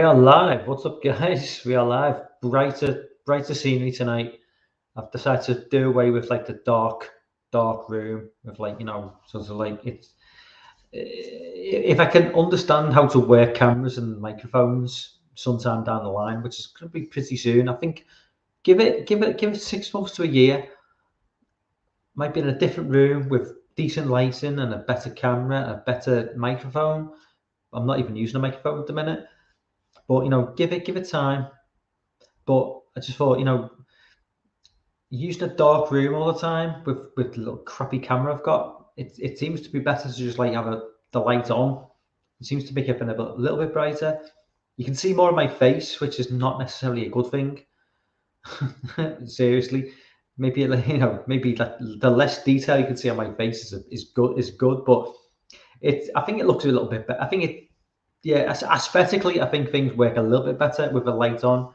are live. What's up, guys? We are live. Brighter scenery tonight. I've decided to do away with like the dark room with like sort of like it's. If I can understand how to work cameras and microphones sometime down the line, which is going to be pretty soon, I think give it 6 months to a year. Might be in a different room with decent lighting and a better camera, a better microphone. I'm not even using a microphone at the minute. But give it time. But I just thought, using a dark room all the time with the little crappy camera I've got, it seems to be better to just like have the light on. It seems to make it a little bit brighter. You can see more of my face, which is not necessarily a good thing. Seriously, maybe maybe like the less detail you can see on my face is good, but I think it looks a little bit better. I think it. Yeah, aesthetically, I think things work a little bit better with the light on.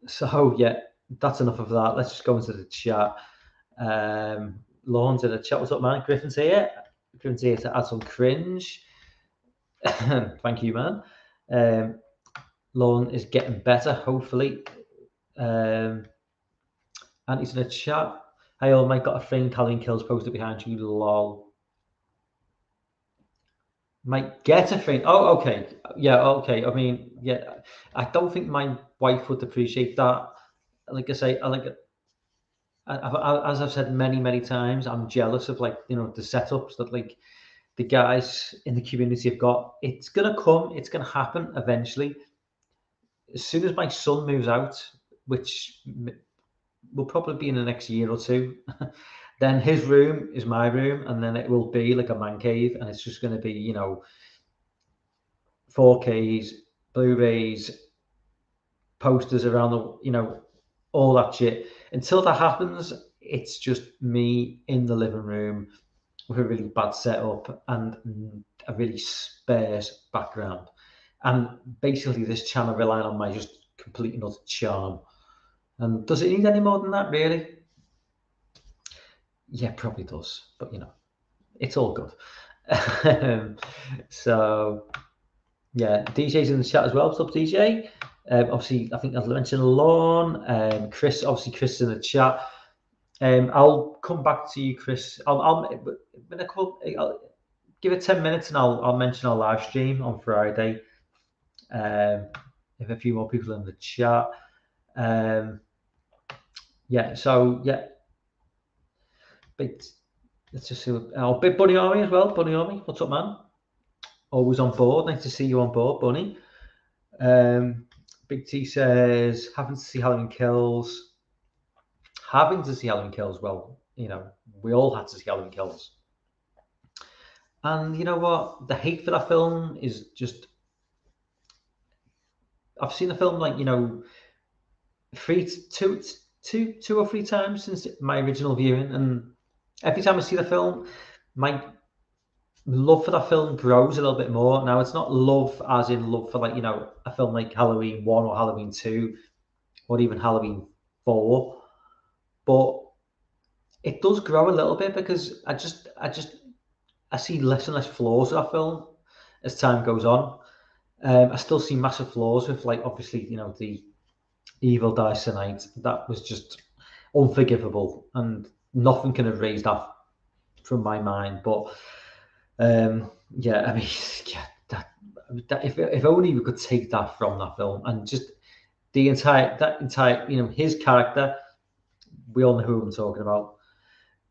So yeah, that's enough of that. Let's just go into the chat. Lorne's in the chat. What's up, man? Griffin's here. Griffin's here to add some cringe. Thank you, man. Lorne is getting better, hopefully. Andy's in the chat. Hey, all, mate, got a framed Halloween Kills posted behind you. Lol. Might get a thing. Oh, okay. Yeah, okay. I mean, yeah, I don't think my wife would appreciate that. Like I say, as I've said many times, I'm jealous of like the setups that like the guys in the community have got. It's gonna come. It's gonna happen eventually. As soon as my son moves out, which will probably be in the next year or two. Then his room is my room, and then it will be like a man cave, and it's just going to be 4Ks, Blu-rays, posters around all that shit. Until that happens, it's just me in the living room with a really bad setup and a really sparse background, and basically this channel relying on my just complete and utter charm. And does it need any more than that, really? Yeah, probably does, but it's all good. So yeah, DJ's in the chat as well. What's up, DJ? Obviously, I think I've mentioned Lorne. Chris, obviously, Chris is in the chat. I'll come back to you, Chris. I'll give it 10 minutes, and I'll mention our live stream on Friday. If a few more people in the chat. Yeah. So yeah. Let's just see. Big Bunny Army as well. Bunny Army, what's up, man? Always on board. Nice to see you on board, Bunny. Big T says, having to see Halloween Kills. Having to see Halloween Kills. Well, we all had to see Halloween Kills. And you know what? The hate for that film is just. I've seen the film like two or three times since my original viewing, and every time I see the film, my love for that film grows a little bit more. Now, it's not love as in love for like a film like Halloween 1 or Halloween 2 or even Halloween 4, but it does grow a little bit because I see less and less flaws with that film as time goes on. I still see massive flaws with like obviously the Evil Dies Tonight. That was just unforgivable, and nothing can erase that from my mind. But yeah, I mean, yeah, that if only we could take that from that film and just that entire his character. We all know who I'm talking about.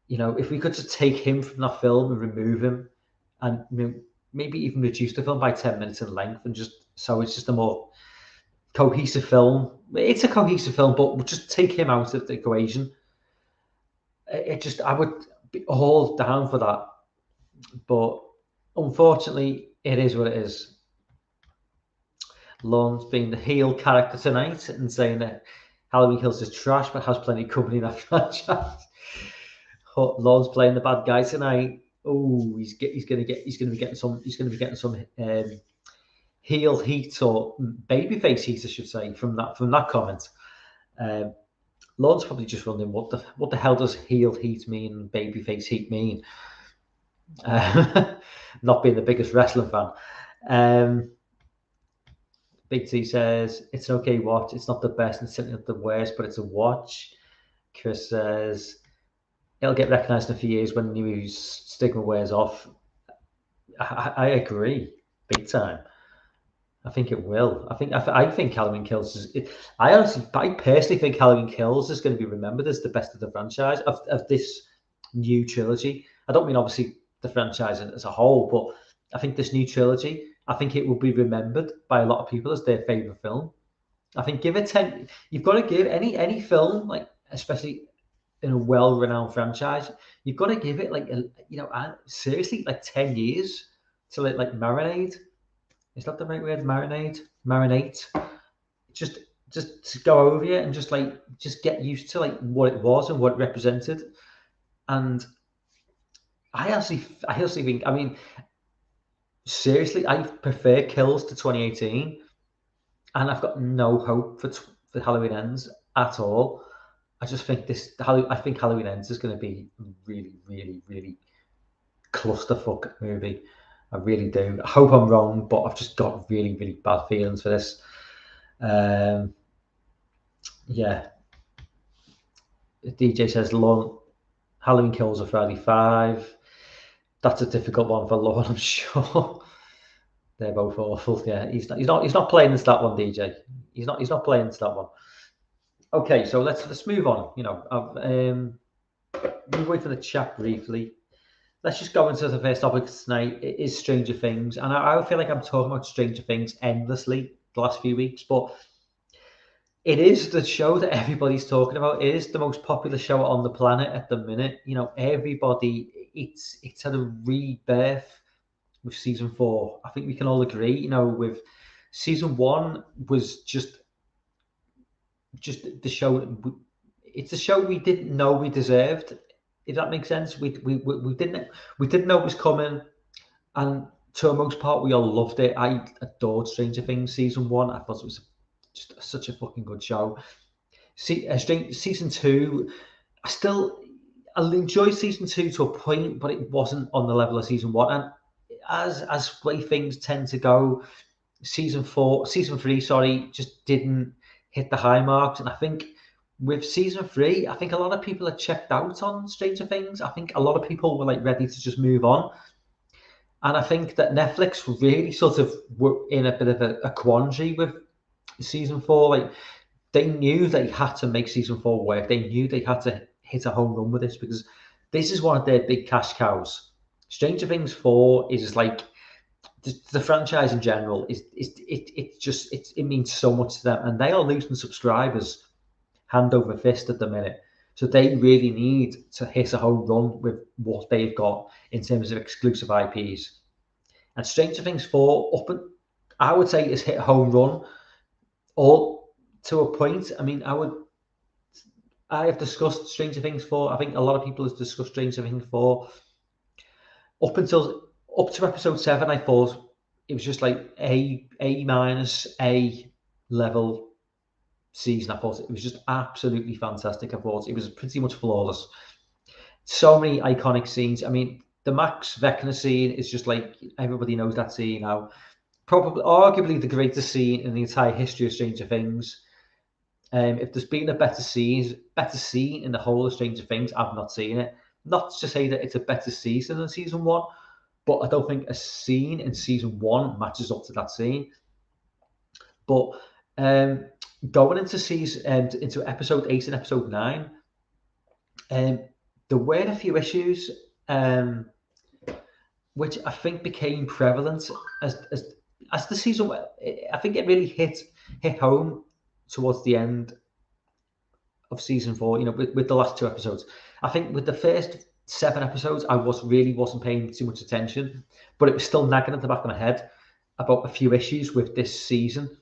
If we could just take him from that film and remove him, and maybe even reduce the film by 10 minutes in length, and so it's just a more cohesive film. It's a cohesive film, but we'll just take him out of the equation. I would be all down for that, but unfortunately, it is what it is. Lorne's being the heel character tonight and saying that Halloween Kills is trash, but has plenty of company in that franchise. Lorne's playing the bad guy tonight. Oh, he's gonna be getting some heel heat, or babyface heat, I should say, from that comment. Lorne's probably just wondering what the hell does heel heat mean and babyface heat mean. Not being the biggest wrestling fan. Big T says it's an okay watch. It's not the best and certainly not the worst, but it's a watch. Chris says it'll get recognised in a few years when news stigma wears off. I agree, big time. I think it will. I think Halloween Kills is. I personally think Halloween Kills is going to be remembered as the best of the franchise of this new trilogy. I don't mean obviously the franchise as a whole, but I think this new trilogy. I think it will be remembered by a lot of people as their favorite film. I think give it 10. You've got to give any film, like especially in a well-renowned franchise, you've got to give it seriously like 10 years to let like marinate. Is that the right word? Marinate. Just to go over it and just get used to like what it was and what it represented. And I actually think, I mean, seriously, I prefer Kills to 2018, and I've got no hope for Halloween Ends at all. I just think I think Halloween Ends is going to be a really, really, really clusterfuck movie. I really do. I hope I'm wrong, but I've just got really, really bad feelings for this. Yeah. DJ says, Halloween Kills are Friday 5. That's a difficult one for Lorne, I'm sure. They're both awful. Yeah, he's not playing into that one, DJ. He's not playing into that one. Okay, so let's move on. You know, we'll wait for the chat briefly. Let's just go into the first topic tonight. It is Stranger Things, and I feel like I'm talking about Stranger Things endlessly the last few weeks, but it is the show that everybody's talking about. It is the most popular show on the planet at the minute. You know, everybody. It's had a rebirth with season 4. I think we can all agree. You know, with season 1 was just the show. It's a show we didn't know we deserved. If that makes sense, we didn't know it was coming, and to a most part, we all loved it. I adored Stranger Things season 1. I thought it was just such a fucking good show. Season 2, I'll enjoy season 2 to a point, but it wasn't on the level of season 1. And as way things tend to go, season 3, sorry, just didn't hit the high marks. And I think with season 3, I think a lot of people had checked out on Stranger Things. I think a lot of people were like ready to just move on. And I think that Netflix really sort of were in a bit of a quandary with season 4. Like, they knew they had to make season 4 work. They knew they had to hit a home run with this, because this is one of their big cash cows. Stranger Things 4 is like the franchise in general it means so much to them, and they are losing subscribers hand over fist at the minute. So they really need to hit a home run with what they've got in terms of exclusive IPs. And Stranger Things 4, I would say, is hit a home run, all to a point. I mean, I have discussed Stranger Things 4. I think a lot of people have discussed Stranger Things 4. Up to episode 7, I thought it was just like A minus A level season. I thought it was just absolutely fantastic. I thought it was pretty much flawless. So many iconic scenes. I mean, the Max Vecna scene is just like, everybody knows that scene now. Probably, arguably, the greatest scene in the entire history of Stranger Things. If there's been a better scene in the whole of Stranger Things, I've not seen it. Not to say that it's a better season than season 1, but I don't think a scene in season 1 matches up to that scene. But going into episode 8 and episode 9, there were a few issues which I think became prevalent as the season. I think it really hit home towards the end of season 4. You know, with the last 2 episodes. I think with the first 7 episodes, I wasn't paying too much attention, but it was still nagging at the back of my head about a few issues with this season,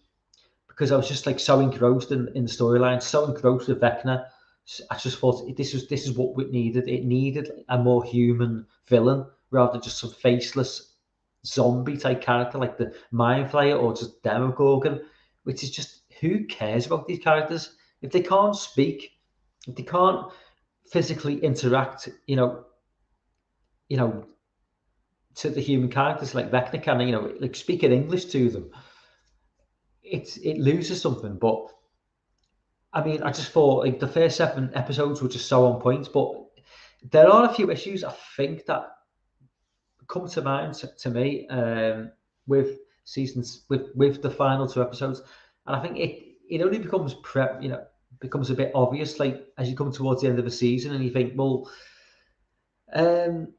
because I was just like so engrossed in the storyline, so engrossed with Vecna. I just thought this is what we needed. It needed a more human villain rather than just some faceless zombie type character like the Mind Flayer or just Demogorgon, which is just, who cares about these characters if they can't speak, if they can't physically interact, you know, to the human characters like Vecna can, like speak in English to them. it loses something. But I mean, I just thought like the first 7 episodes were just so on point. But there are a few issues I think that come to mind to me with seasons with the final 2 episodes, and I think it only becomes becomes a bit obvious like as you come towards the end of the season, and you think, well, um,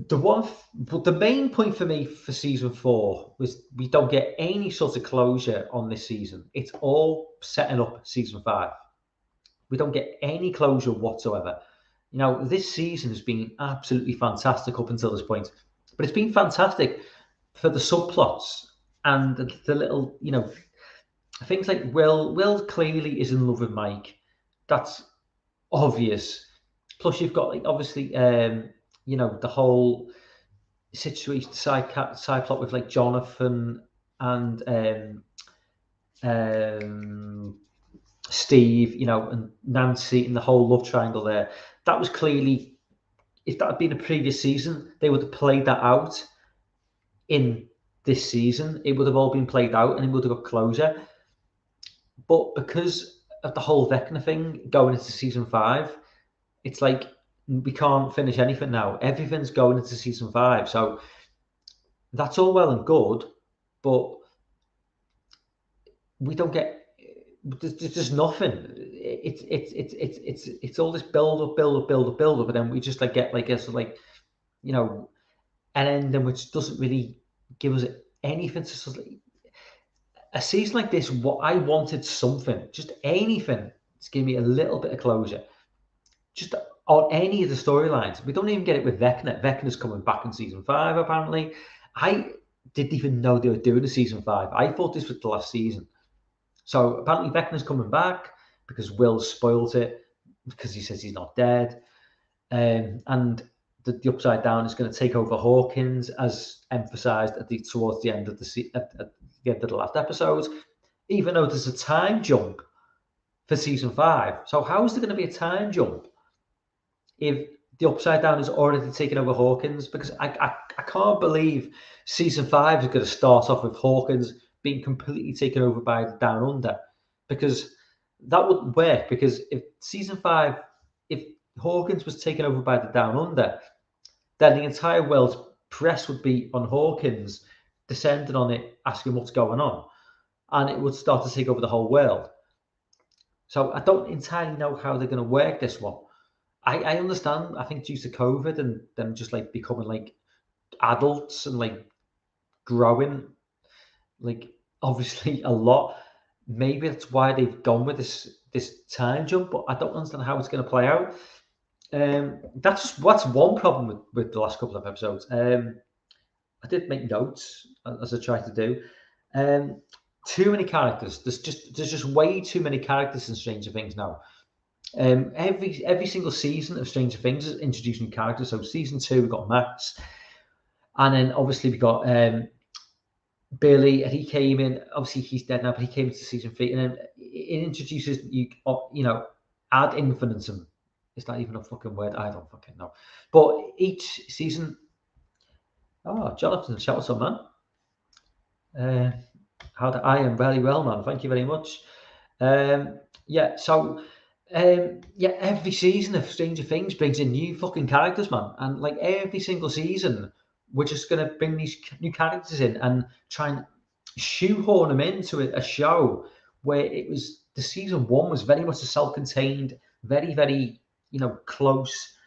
but the main point for me for season 4 was we don't get any sort of closure on this season. It's all setting up season 5. We don't get any closure whatsoever. You know, this season has been absolutely fantastic up until this point, but it's been fantastic for the subplots and the little, things like Will clearly is in love with Mike. That's obvious. Plus, you've got like obviously, the whole situation, side plot with like Jonathan and Steve, and Nancy and the whole love triangle there. That was clearly, if that had been a previous season, they would have played that out in this season. It would have all been played out and it would have got closure. But because of the whole Vecna thing going into season 5, it's like we can't finish anything now. Everything's going into season 5. So that's all well and good, but we don't get. There's nothing. It's all this build up, and then we just like get like a sort of like, an ending which doesn't really give us anything to sort of, a season like this. What I wanted something, just anything to give me a little bit of closure, just on any of the storylines. We don't even get it with Vecna. Vecna's coming back in season 5 apparently. I didn't even know they were doing a season 5. I thought this was the last season. So apparently Vecna's coming back because Will spoiled it because he says he's not dead. And the Upside Down is going to take over Hawkins, as emphasised towards the end of at the end of the last episode, even though there's a time jump for season 5. So how is there going to be a time jump if the Upside Down has already taken over Hawkins? Because I can't believe season 5 is going to start off with Hawkins being completely taken over by the Down Under, because that wouldn't work. Because if season 5, if Hawkins was taken over by the Down Under, then the entire world's press would be on Hawkins, descending on it, asking what's going on, and it would start to take over the whole world. So I don't entirely know how they're going to work this one. I understand, I think due to COVID and them just like becoming like adults and like growing, like obviously a lot, maybe that's why they've gone with this time jump, but I don't understand how it's going to play out. That's one problem with the last couple of episodes. I did make notes as I tried to do. Too many characters. There's just way too many characters in Stranger Things now. Every single season of Stranger Things is introducing characters. So season 2 we got Max, and then obviously we got Billy, and he came in. Obviously he's dead now, but he came into season 3, and then it introduces ad infinitum. Is that even a fucking word? I don't fucking know. But each season, Jonathan, shout out, man. I am very well, man. Thank you very much. Every season of Stranger Things brings in new fucking characters, man. And like every single season, we're just going to bring these new characters in and try and shoehorn them into a show where the season 1 was very much a self-contained, very, very, close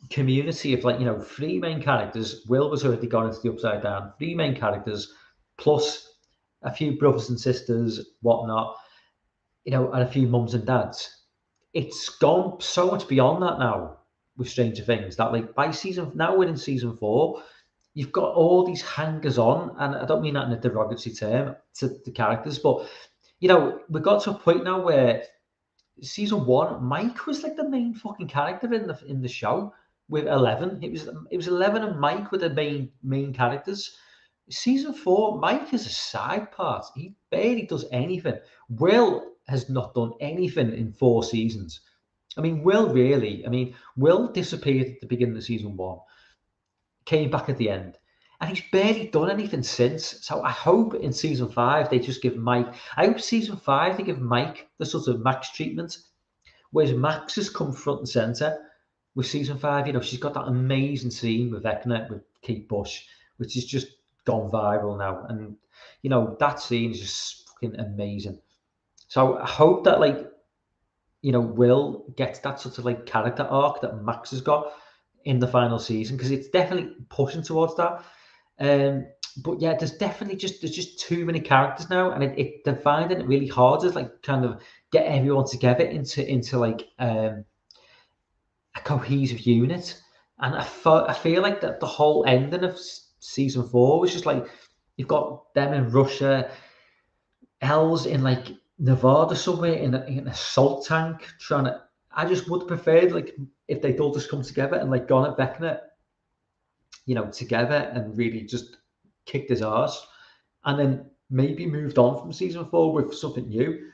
community of 3 main characters. Will was already gone into the Upside Down. 3 main characters, plus a few brothers and sisters, whatnot, and a few mums and dads. It's gone so much beyond that now with Stranger Things that now we're in season 4, you've got all these hangers on, and I don't mean that in a derogatory term to the characters, but we got to a point now where season 1, Mike was like the main fucking character in the show with Eleven. It was Eleven and Mike were the main characters. Season 4, Mike is a side part. He barely does anything. Will has not done anything in 4 seasons. Will disappeared at the beginning of season 1, came back at the end. and he's barely done anything since. So I hope in season 5 they just give Mike. I hope season 5 they give Mike the sort of Max treatment, whereas Max has come front and center with season 5. You know, she's got that amazing scene with Vecna with Kate Bush, which is just gone viral now, and you know that scene is just fucking amazing. So I hope that, like, you know, Will gets that sort of like character arc that Max has got in the final season, because it's definitely pushing towards that. But yeah, there's just too many characters now, and they're finding it really hard to like kind of get everyone together into like a cohesive unit. And I feel like that the whole ending of season 4 was just like, you've got them in Russia, Els in like Nevada somewhere in a salt tank trying to. I just would prefer like if they'd all just come together and like gone at Vecna, you know, together and really just kicked his ass, and then maybe moved on from season 4 with something new.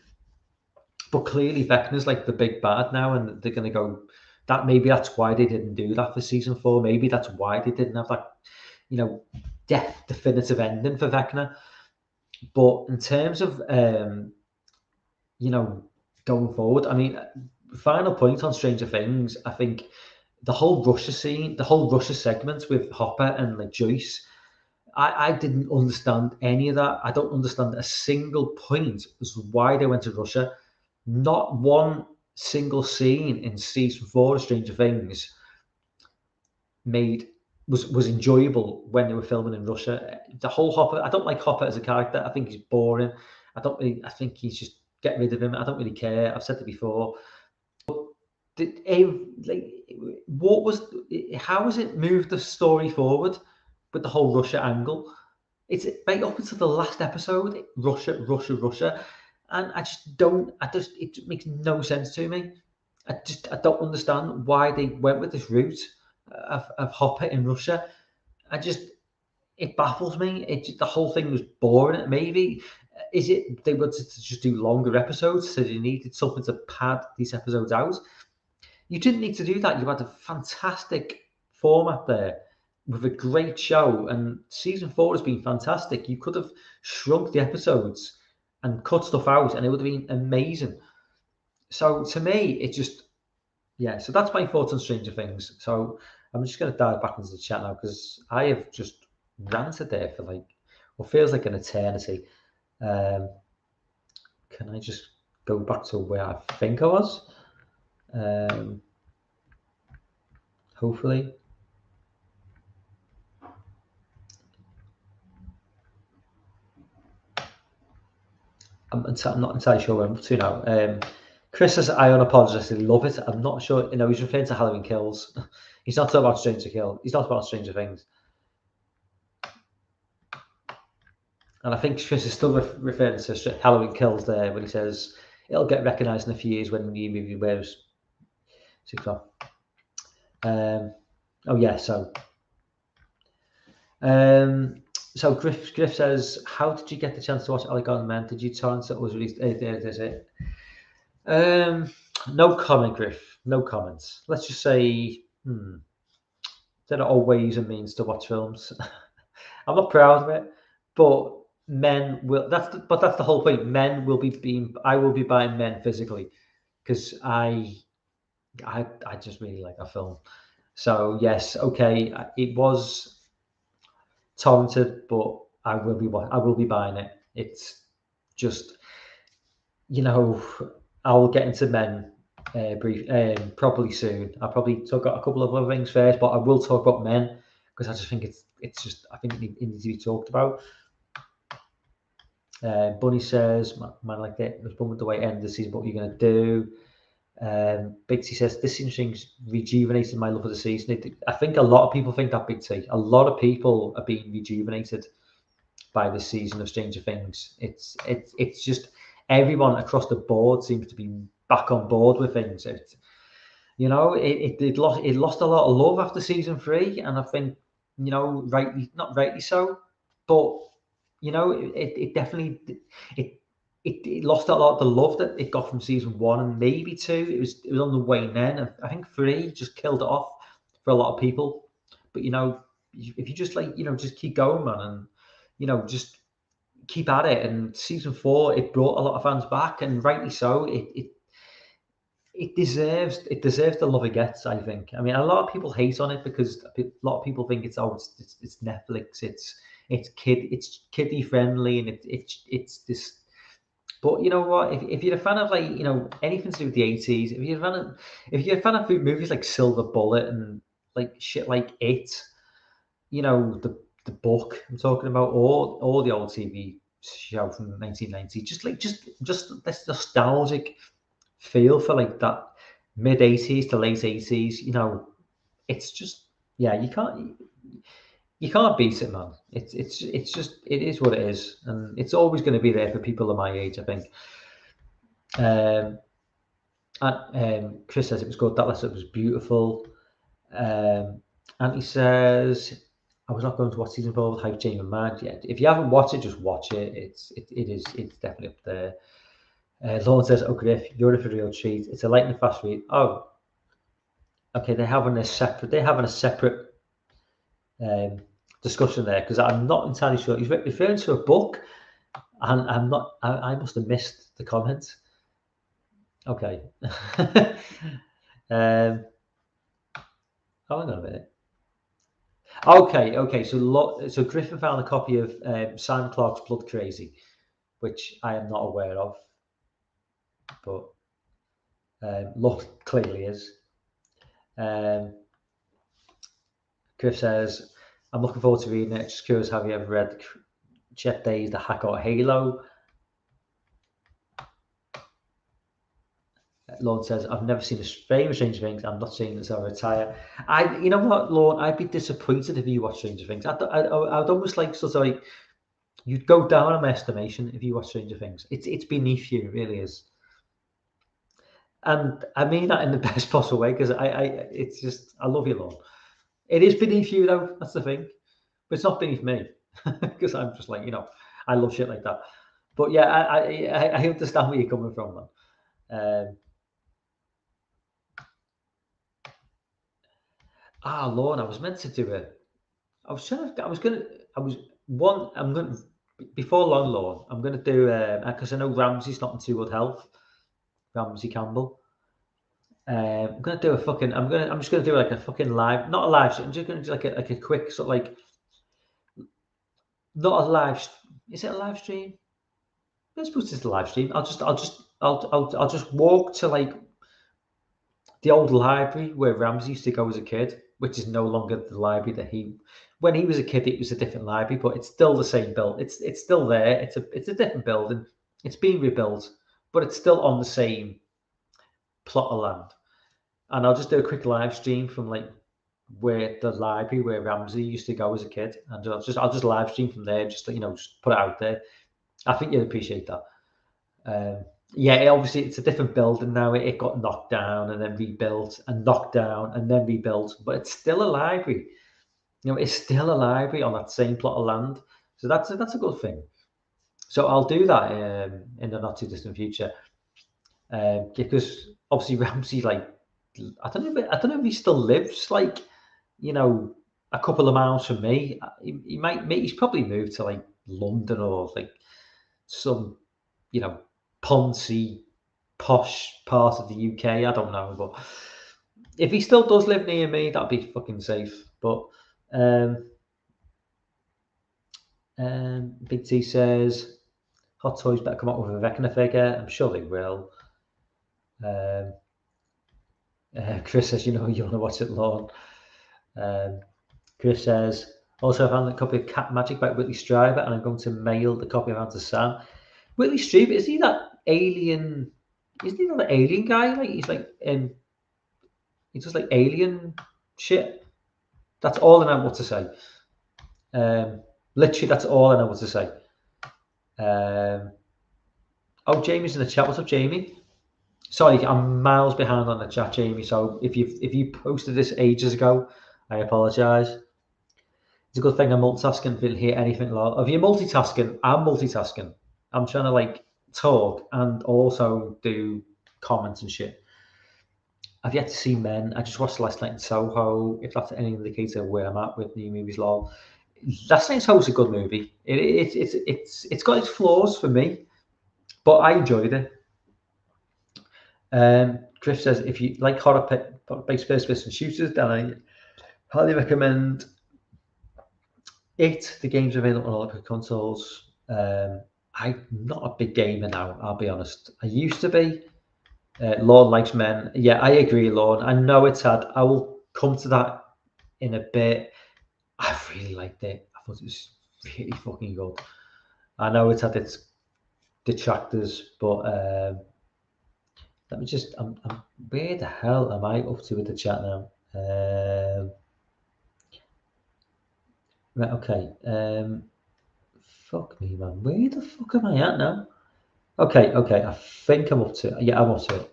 But clearly Vecna's like the big bad now, and they're gonna go. That maybe that's why they didn't do that for season 4. Maybe that's why they didn't have that, you know, definitive ending for Vecna. But in terms of you know, going forward, I mean, final point on Stranger Things, I think the whole Russia scene, the whole Russia segment with Hopper and like Joyce, I didn't understand any of that. I don't understand a single point as to why they went to Russia. Not one single scene in season 4 of Stranger Things made was enjoyable when they were filming in Russia. The whole Hopper, I don't like Hopper as a character. I think he's boring. I think he's just, get rid of him. I don't really care. I've said it before. Like, what was, how has it moved the story forward with the whole Russia angle? It's right up until the last episode, Russia, and it makes no sense to me. I don't understand why they went with this route of Hopper in Russia. It baffles me. The whole thing was boring. Maybe is it they wanted to just do longer episodes, so they needed something to pad these episodes out. You didn't need to do that. You had a fantastic format there with a great show, and season 4 has been fantastic. You could have shrunk the episodes and cut stuff out, and it would have been amazing. So to me, it just, yeah. So that's my thoughts on Stranger Things. So I'm just going to dive back into the chat now, because I have just ranted there for like what feels like an eternity. Can I just go back to where I think I was? Hopefully. I'm not entirely sure where I'm up to now. Chris says, I unapologetically love it. I'm not sure, you know, he's referring to Halloween Kills. He's not talking about He's not about Stranger Things. And I think Chris is still referring to Halloween Kills there when he says it'll get recognised in a few years when the new movie wears. Oh yeah, so Griff says, how did you get the chance to watch Ali Gone Man? Did you torrent it or was released? There's it. No comment, Griff. No comments. Let's just say there are all ways and means to watch films. I'm not proud of it, but men will. That's the whole point. Men will be I will be buying Men physically, because I just really like that film. So yes, okay, it was torrented, but I will be buying it. It's just, you know, I will get into Men probably soon. I'll probably talk about a couple of other things first, but I will talk about Men because I just think it's just, I think it needs to be talked about. Bunny says, man, like that was one with the way end of the season. What are you going to do? Big T says, this thing's rejuvenated my love of the season. I think a lot of people think that, Big T. A lot of people are being rejuvenated by this season of Stranger Things. It's just everyone across the board seems to be back on board with things. You know, it lost a lot of love after season 3, and I think, you know, not rightly so, but you know, it definitely it lost a lot of the love that it got from season 1 and maybe 2. It was on the wane then, and I think 3 just killed it off for a lot of people. But you know, if you just like, just keep going, man, and just keep at it. And season 4, it brought a lot of fans back, and rightly so. It deserves the love it gets, I think. I mean, a lot of people hate on it because a lot of people think it's Netflix, it's kiddie friendly, and it's this. But you know what? If you're a fan of, like, anything to do with the 80s, if you're a fan of movies like Silver Bullet and like shit like It, the book I'm talking about, or the old TV show from 1990, just this nostalgic feel for like that mid 80s to late 80s, it's just, yeah, you can't beat it, man. It's just, it is what it is, and it's always going to be there for people of my age, I think. And Chris says it was good. That letter was beautiful. And he says, I was not going to watch season 4 with Hype Chamber Mag yet. If you haven't watched it, just watch it. It's definitely up there. Lauren says, "Oh, Griff, you're in for a real treat. It's a lightning fast read." Oh, okay. They're having a separate discussion there, because I'm not entirely sure. He's referring to a book, and I'm not. I must have missed the comments. Okay. Oh, hang on a minute. Okay. So Griffin found a copy of Simon Clarke's Blood Crazy, which I am not aware of, but Lord clearly is. Griff says, "I'm looking forward to reading it. Just curious, have you ever read Chet Day's The Hack or Halo?" Lorne says, "I've never seen a famous Stranger Things. I'm not saying this, I'll retire." You know what, Lorne? I'd be disappointed if you watch Stranger Things. I'd almost like, sort of like, you'd go down in my estimation if you watch Stranger Things. It's beneath you, it really is. And I mean that in the best possible way, because it's just, I love you, Lorne. It is beneath you, though. That's the thing. But it's not beneath me, because I'm just like, I love shit like that. But yeah, I understand where you're coming from, man. Lorne, I was meant to do it. Before long, Lorne, I'm going to do, because I know Ramsey's not in too good health, Ramsey Campbell. I'm going to do I'm just going to do like a fucking live, not a live stream. I'm just going to do like a quick sort of like, not a live, is it a live stream? I suppose it's a live stream. I'll just walk to like the old library where Ramsey used to go as a kid, which is no longer the library that when he was a kid, it was a different library, but it's still the same build. It's still there. It's a different building. It's being rebuilt, but it's still on the same plot of land. And I'll just do a quick live stream from like where the library where Ramsey used to go as a kid, and I'll just live stream from there, just just put it out there. I think you'd appreciate that. Yeah, obviously it's a different building now. It got knocked down and then rebuilt, and knocked down and then rebuilt, but it's still a library. It's still a library on that same plot of land. So that's a good thing. So I'll do that in the not too distant future, because obviously Ramsey, like, I don't know if he still lives like a couple of miles from me. He's probably moved to like London or like some poncy, posh part of the UK. I don't know, but if he still does live near me, that'd be fucking safe. But Big T says, Hot Toys better come up with a Vecna figure. I'm sure they will. Chris says, you want to watch it, Lorne. Chris says, also I found a copy of Cat Magic by Whitley Strieber, and I'm going to mail the copy around to Sam. Whitley Strieber, is he that alien? Isn't he that alien guy? Like, he's like, he's just like alien shit. That's all I know what to say. Literally, that's all I know what to say. Jamie's in the chat. What's up, Jamie? Sorry, I'm miles behind on the chat, Jamie. So if you posted this ages ago, I apologise. It's a good thing I'm multitasking. If you hear anything, if you're multitasking, I'm multitasking. I'm trying to like talk and also do comments and shit. I've yet to see Men. I just watched Last Night in Soho. If that's any indicator of where I'm at with new movies, lol. Last Night in Soho is a good movie. It's got its flaws for me, but I enjoyed it. Griff says if you like horror-based first-person shooters, then I highly recommend it. The game's available on all the consoles. I'm not a big gamer now, I'll be honest. I used to be. Lorne likes Men. Yeah, I agree, Lorne. I know it's had. I will come to that in a bit. I really liked it. I thought it was really fucking good. I know it's had its detractors, but let me just. Where the hell am I up to with the chat now? Right, okay. Fuck me, man. Where the fuck am I at now? Okay. I think I'm up to it. Yeah, I'm up to it.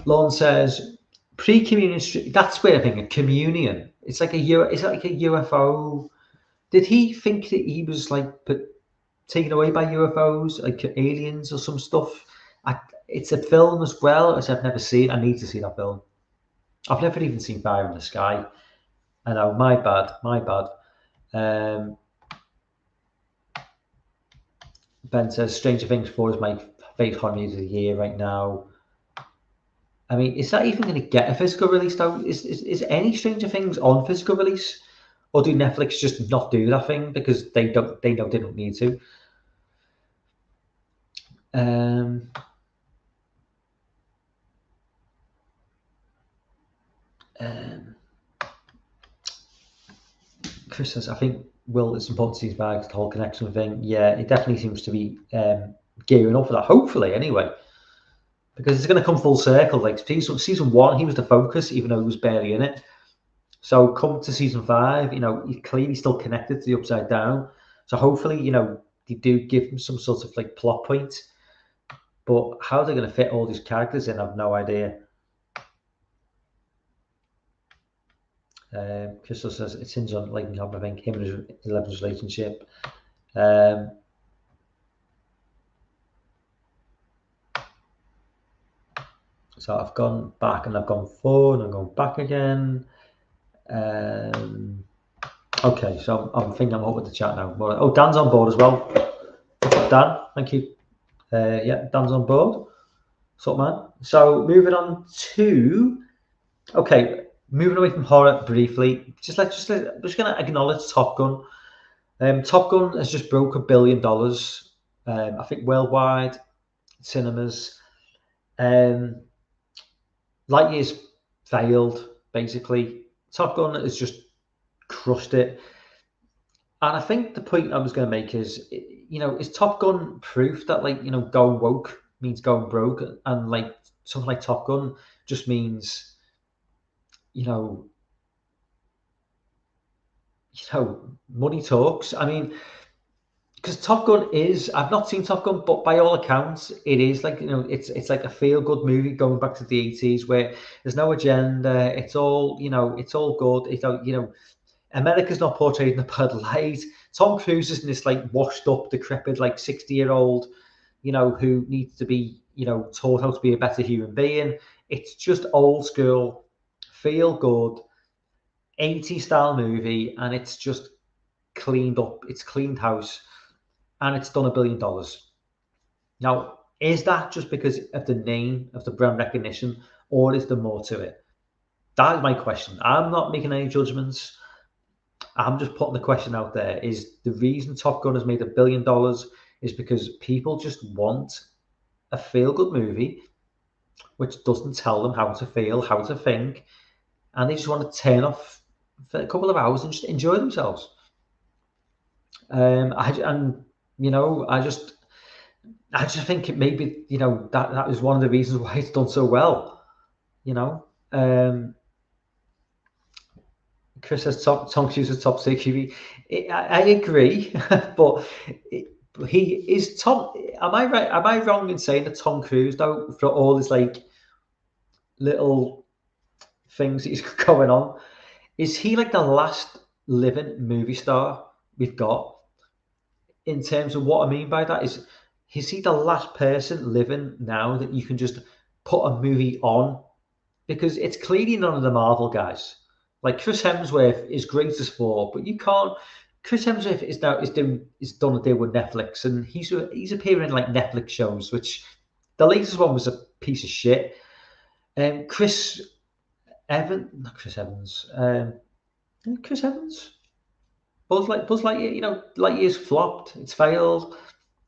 Lorne says pre-communion. That's where I think a communion. It's like Is it like a UFO? Did he think that he was like taken away by UFOs, like aliens or some stuff? It's a film as well, as I've never seen. I need to see that film. I've never even seen Fire in the Sky. I know, my bad. Ben says Stranger Things 4 is my favourite horror movie of the year right now. I mean, is that even going to get a physical release though? Is any Stranger Things on physical release? Or do Netflix just not do that thing because they know they don't need to? Chris says, I think Will, it's important to see his bags, the whole connection thing. Yeah, it definitely seems to be gearing up for that, hopefully, anyway. Because it's going to come full circle. Like season 1, he was the focus, even though he was barely in it. So come to season 5, he's clearly still connected to the Upside Down. So hopefully, they do give him some sort of like plot point. But how they're going to fit all these characters in, I've no idea. Crystal says it's hinges on like I think him and Eleven's relationship. So I've gone back and I've gone forward and I'm going back again. Okay, so I'm thinking I'm up with the chat now. Oh, Dan's on board as well. Dan, thank you. Yeah, Dan's on board. What's up, man? So moving on to moving away from horror briefly. I'm just going to acknowledge Top Gun. Top Gun has just broke $1 billion. I think worldwide cinemas. Lightyear's failed basically. Top Gun has just crushed it. And I think the point I was going to make is, is Top Gun proof that going woke means going broke, and like something like Top Gun just means, money talks. I mean, because Top Gun is, I've not seen Top Gun, but by all accounts, it is like, it's like a feel good movie going back to the 80s where there's no agenda. It's all, it's all good. It's, America's not portrayed in a bad light. Tom Cruise isn't this like washed up, decrepit, like 60-year-old, who needs to be, taught how to be a better human being. It's just old school, feel good, 80s style movie, and it's just cleaned up. It's cleaned house, and it's done $1 billion. Now, is that just because of the name, of the brand recognition, or is there more to it? That is my question. I'm not making any judgments. I'm just putting the question out there. Is the reason Top Gun has made $1 billion is because people just want a feel-good movie which doesn't tell them how to feel, how to think, and they just want to turn off for a couple of hours and just enjoy themselves. I just think it maybe that is one of the reasons why it's done so well. Chris says Tom Cruise is top 6. I agree, but he is Tom. Am I right? Am I wrong in saying that Tom Cruise, though, for all his like little things that he's got going on, is he like the last living movie star we've got? In terms of what I mean by that is he the last person living now that you can just put a movie on, because it's clearly none of the Marvel guys. Like Chris Hemsworth is great as Thor, but you can't. Chris Hemsworth is done a deal with Netflix, and he's appearing in like Netflix shows, which the latest one was a piece of shit. Chris Evans, not Chris Evans. Chris Evans. Buzz Lightyear, Lightyear's flopped. It's failed.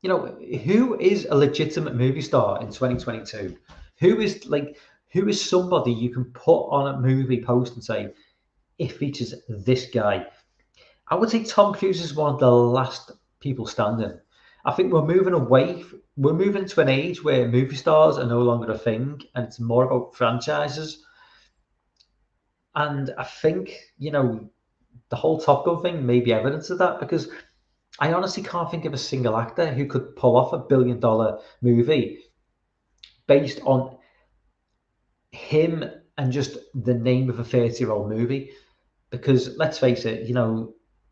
Who is a legitimate movie star in 2022? Who is somebody you can put on a movie post and say, it features this guy? I would say Tom Cruise is one of the last people standing. I think we're moving to an age where movie stars are no longer a thing, and it's more about franchises. And I think, the whole Top Gun thing may be evidence of that, because I honestly can't think of a single actor who could pull off $1 billion movie based on him and just the name of a 30-year-old movie. Because let's face it,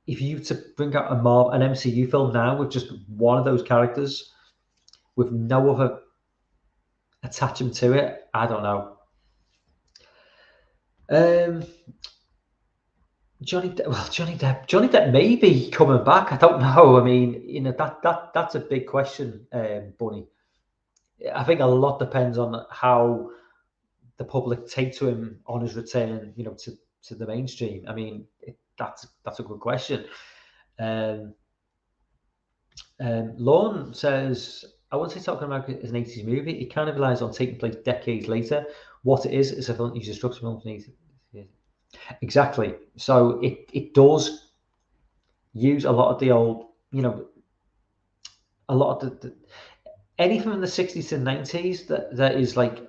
if you to bring out an MCU film now with just one of those characters, with no other attachment to it, I don't know. Johnny Depp may be coming back. I don't know. I mean, that's a big question, Bunny. I think a lot depends on how the public take to him on his return, to the mainstream. I mean, that's a good question. Lorne says, I wouldn't say Top Gun Maverick is an 80s movie. It kind of relies on taking place decades later. What it is a film uses structure film from 80s. Exactly. So it does use a lot of the old, a lot of the anything from the 60s to 90s that is like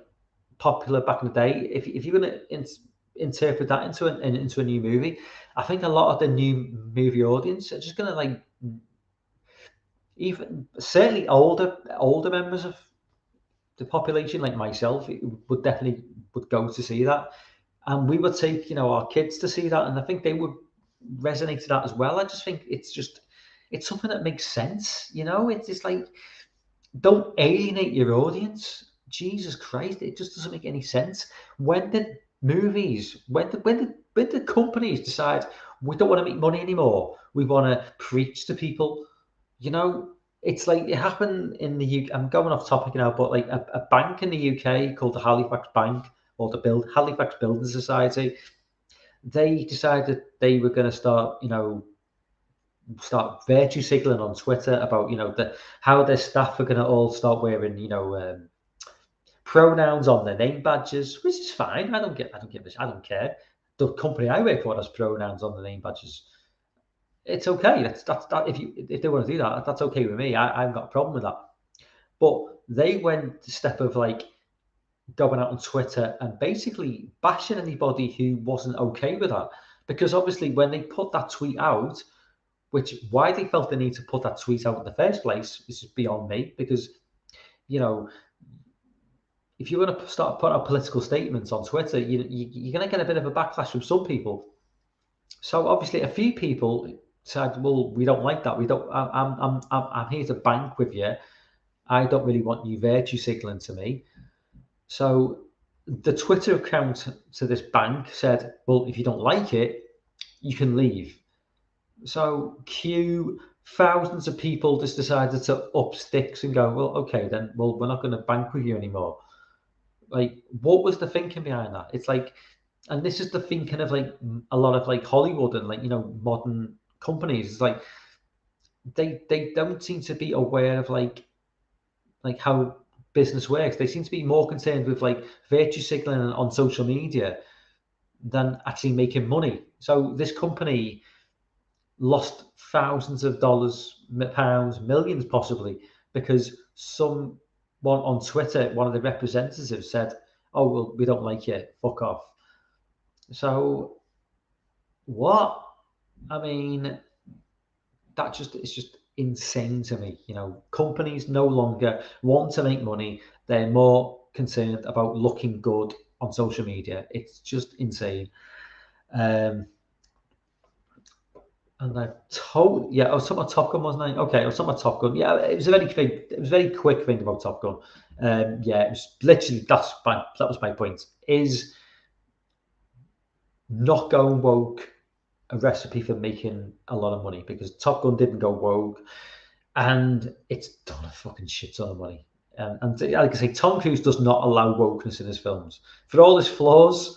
popular back in the day. If you're going to interpret that into a new movie, I think a lot of the new movie audience are just going to like, even certainly older members of the population like myself would go to see that, and we would take our kids to see that, and I think they would resonate to that as well. I just think it's something that makes sense. It's just like, don't alienate your audience. Jesus Christ, it just doesn't make any sense. When did companies decide we don't want to make money anymore? We want to preach to people. It's like it happened in the UK. I'm going off topic now, but like a bank in the UK called the Halifax Bank, or the Halifax Building Society, they decided they were going to start virtue signaling on Twitter about how their staff are going to all start wearing pronouns on their name badges, which is fine. I don't care. The company I work for has pronouns on the name badges. It's okay. That's if they want to do that, that's okay with me. I've got a problem with that. But they went the step of like going out on Twitter and basically bashing anybody who wasn't okay with that. Because obviously when they put that tweet out, why they felt the need to put that tweet out in the first place is beyond me. Because, if you're going to start putting out political statements on Twitter, you're going to get a bit of a backlash from some people. So obviously a few people said, well, we don't like that. We don't. I'm here to bank with you. I don't really want you virtue signaling to me. So the Twitter account to this bank said, well, if you don't like it, you can leave. So thousands of people just decided to up sticks and go, well, okay, then, well, we're not going to bank with you anymore. Like, what was the thinking behind that? It's like, and this is the thinking of like a lot of like Hollywood and like, modern companies. It's like, they don't seem to be aware of like how business works. They seem to be more concerned with like virtue signaling on social media than actually making money. So this company lost thousands of dollars, pounds, millions possibly, because someone on Twitter, one of the representatives said, oh, well, we don't like you, fuck off. So what? I mean, it's just insane to me. Companies no longer want to make money. They're more concerned about looking good on social media. It's just insane. And I told, yeah, I was talking about Top Gun, wasn't I? Okay, I was talking about Top Gun. Yeah, it was a very quick thing about Top Gun. Yeah, it was literally that was my point. Is not going woke a recipe for making a lot of money? Because Top Gun didn't go woke, and it's done a fucking shit ton of money. And like I say, Tom Cruise does not allow wokeness in his films. For all his flaws,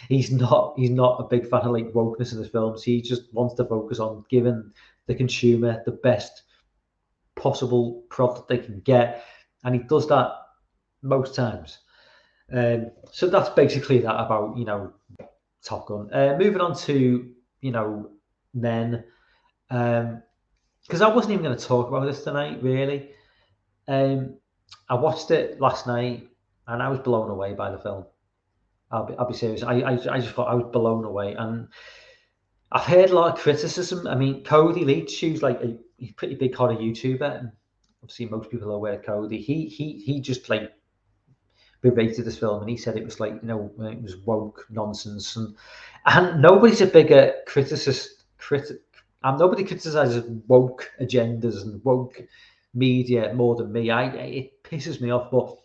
he's not a big fan of like wokeness in his films. He just wants to focus on giving the consumer the best possible product they can get, and he does that most times. So that's basically that about Top Gun. Moving on to Men, because I wasn't even going to talk about this tonight really. I watched it last night and I was blown away by the film. I'll be serious. I just thought I was blown away, and I've heard a lot of criticism. I mean, Cody Leach, who's like he's a pretty big horror YouTuber, and obviously most people are aware of Cody. He just like berated this film, and he said it was like it was woke nonsense, and nobody's a bigger critic. And nobody criticizes woke agendas and woke media more than me. It pisses me off, but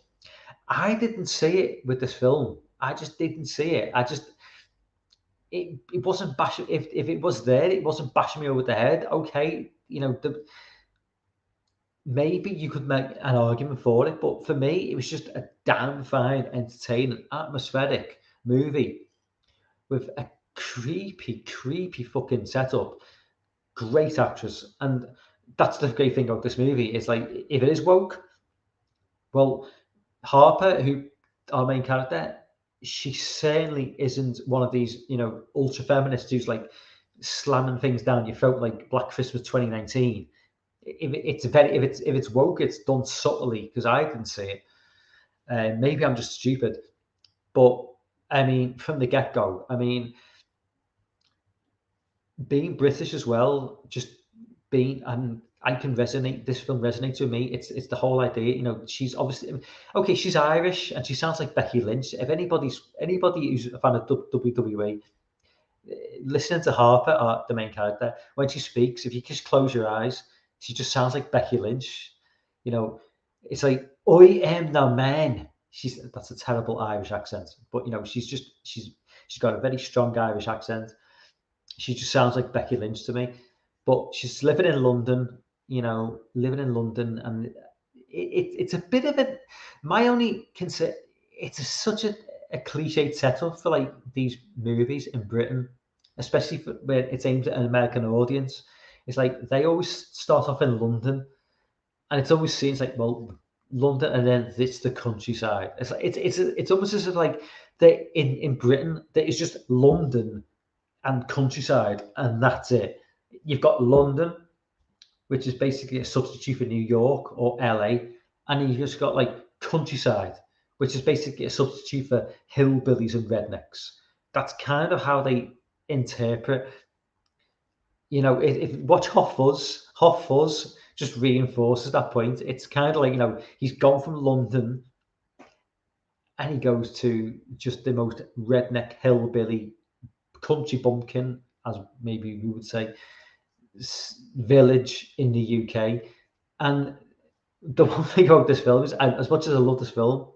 I didn't see it with this film. I just didn't see it. It wasn't bashing. If it was there, it wasn't bashing me over the head. Okay, maybe you could make an argument for it, but for me, it was just a damn fine, entertaining, atmospheric movie with a creepy fucking setup. Great actress, and that's the great thing about this movie. Is like if it is woke, well, Harper, who our main character, she certainly isn't one of these ultra feminists who's like slamming things down your throat like Black Christmas 2019. If it's woke, it's done subtly because I didn't see it. Maybe I'm just stupid, but I mean, from the get go, I mean, being British as well, just being and I can resonate. This film resonates with me. It's the whole idea. She's obviously okay. She's Irish and she sounds like Becky Lynch. If anybody who's a fan of WWE, listening to Harper, the main character, when she speaks, if you just close your eyes, she just sounds like Becky Lynch. It's like I am the man. That's a terrible Irish accent, but she's got a very strong Irish accent. She just sounds like Becky Lynch to me, but she's living in London. And it's a bit of a. My only concern. Such a cliched setup for like these movies in Britain, especially where it's aimed at an American audience. It's like they always start off in London, and it's always seems like London, and then it's the countryside. It's like it's almost as if like they in Britain there is just London and countryside, and that's it. You've got London, which is basically a substitute for New York or LA, and you've just got like countryside, which is basically a substitute for hillbillies and rednecks. That's kind of how they interpret. If watch Hot Fuzz just reinforces that point. It's kind of like he's gone from London and he goes to just the most redneck hillbilly country bumpkin, as maybe we would say, village in the UK. And the one thing about this film is, as much as I love this film,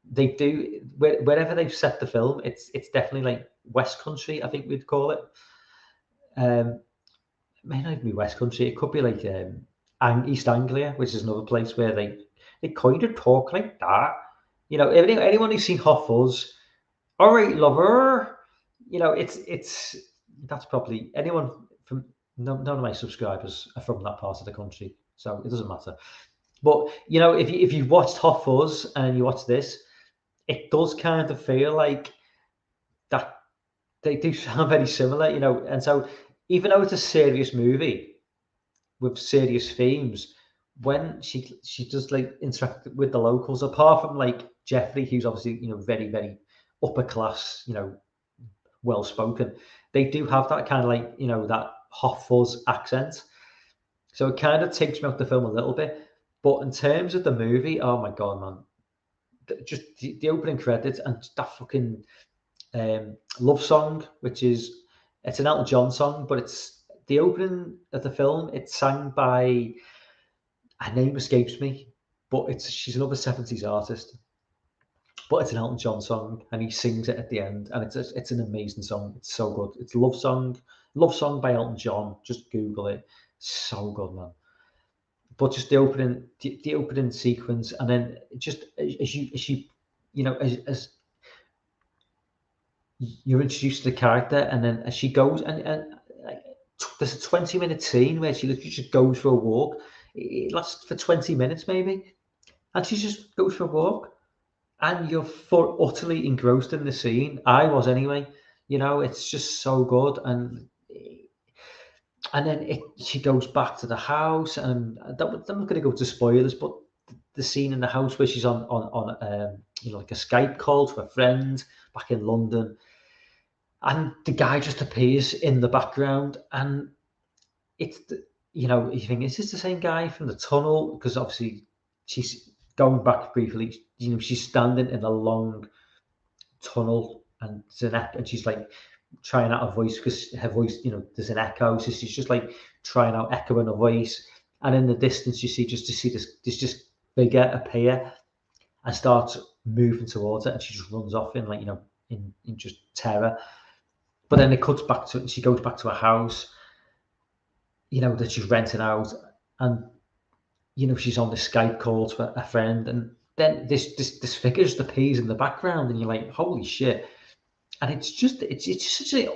they do wherever they've set the film, it's definitely like West Country, I think we'd call it. It may not even be West Country. It could be like East Anglia, which is another place where they kind of talk like that. Anyone who's seen Hot Fuzz, all right, lover. It's that's probably anyone from none of my subscribers are from that part of the country, so it doesn't matter. But if you watched Hot Fuzz and you watch this, it does kind of feel like that they do sound very similar, and so even though it's a serious movie with serious themes, when she does like interact with the locals, apart from like Jeffrey, who's obviously very very upper class, well spoken, they do have that kind of like that Hot Fuzz accent, so it kind of takes me off the film a little bit. But in terms of the movie, oh my god, man, just the opening credits and that fucking love song, which is It's an Elton John song, but it's the opening of the film. It's sang by, her name escapes me, but she's another 70s artist. But it's an Elton John song, and he sings it at the end, and it's an amazing song. It's so good. It's Love Song by Elton John. Just Google it. So good, man. But just the opening sequence, and then just as you as you're introduced to the character, and then as she goes, and like, there's a 20-minute scene where she literally just goes for a walk. It lasts for 20 minutes maybe, and she just goes for a walk, and you're utterly engrossed in the scene. I was anyway. It's just so good, and then she goes back to the house, and I'm not going to go to spoilers, but the scene in the house where she's on like a Skype call to a friend back in London, and the guy just appears in the background, and it's you think, is this the same guy from the tunnel? Because obviously she's going back briefly. She's standing in a long tunnel, and and she's like trying out a voice because her voice, there's an echo, so she's just like trying out echoing a voice, and in the distance you see this figure appear and start moving towards it, and she just runs off in in just terror. But then it cuts back to, she goes back to her house, that she's renting out, and she's on the Skype call to a friend, and then this figure just appears in the background, and you're like, holy shit. And it's just such an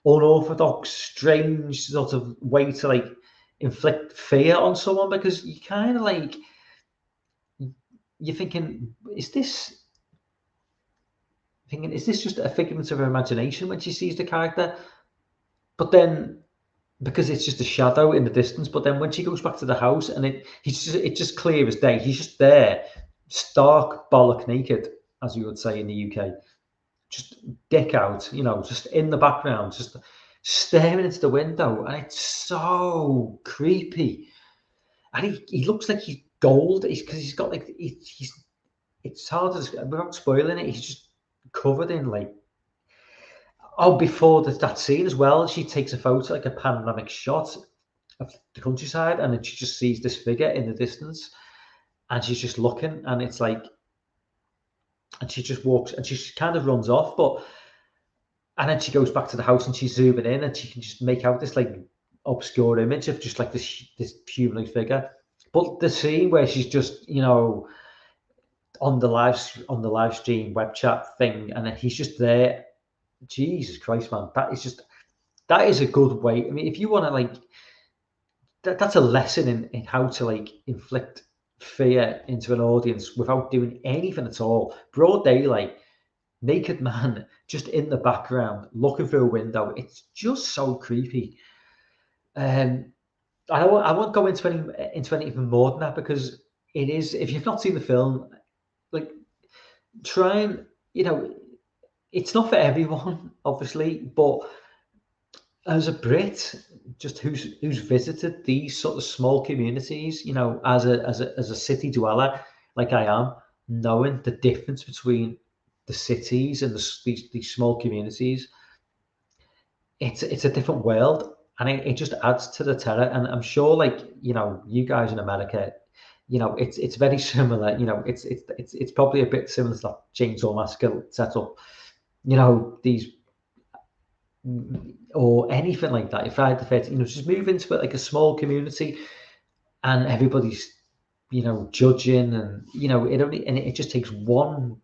unorthodox, strange sort of way to like inflict fear on someone, because you kind of like, you're thinking, is this just a figment of her imagination when she sees the character? But then, because it's just a shadow in the distance, but then when she goes back to the house, and it's just clear as day, he's just there, stark bollock naked, as we would say in the UK, just dick out, just in the background, just staring into the window, and it's so creepy. And he looks like he's gold, because he's got like, it's hard to, without spoiling it, he's just covered in like, before that scene as well, she takes a photo, like a panoramic shot of the countryside, and then she just sees this figure in the distance, and she's just looking, and it's like, and she just walks, and she kind of runs off, and then she goes back to the house, and she's zooming in, and she can just make out this like obscure image of just like this humanoid figure. But the scene where she's just, on the live stream web chat thing, and then he's just there, Jesus Christ, man, that is a good way. I mean, if you want to like, that's a lesson in how to like inflict fear into an audience without doing anything at all. Broad daylight, naked man just in the background looking through a window. It's just so creepy. I won't go into anything more than that, because it is, if you've not seen the film, like, try and, it's not for everyone, obviously, but as a Brit, just who's visited these sort of small communities, as a city dweller like I am, knowing the difference between the cities and these small communities, it's a different world, and it just adds to the terror. And I'm sure, like, you guys in America, it's very similar. It's probably a bit similar to that Chainsaw Massacre setup. These, or anything like that. If Friday the 13th, just move into it like a small community, and everybody's, judging, and it just takes one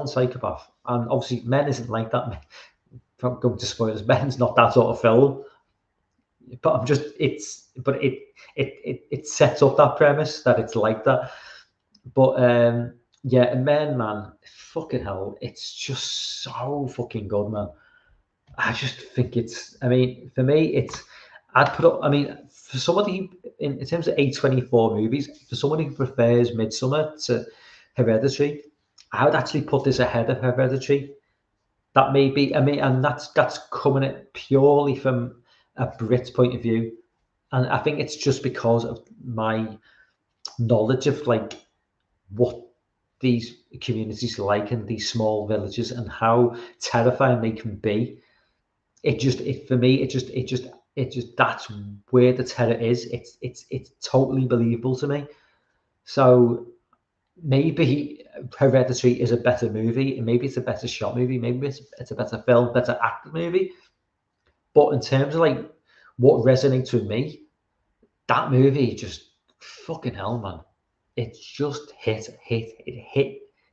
psychopath. And obviously Men isn't like that. If I'm going to spoilers, Men's not that sort of film. But it sets up that premise that it's like that. But yeah, Men, man, fucking hell, it's just so fucking good, man. I just think I mean, for me, I'd put up, I mean, for somebody in terms of A24 movies, for somebody who prefers Midsommar to Hereditary, I would actually put this ahead of Hereditary. That may be, I mean, and that's coming it purely from a Brit point of view. And I think it's just because of my knowledge of like what these communities are like in these small villages, and how terrifying they can be. for me, that's where the terror is. It's totally believable to me. So maybe Hereditary is a better movie, and maybe it's a better shot movie, maybe it's a better film, better acted movie. But in terms of like what resonates with me, that movie just fucking hell, man. It just hit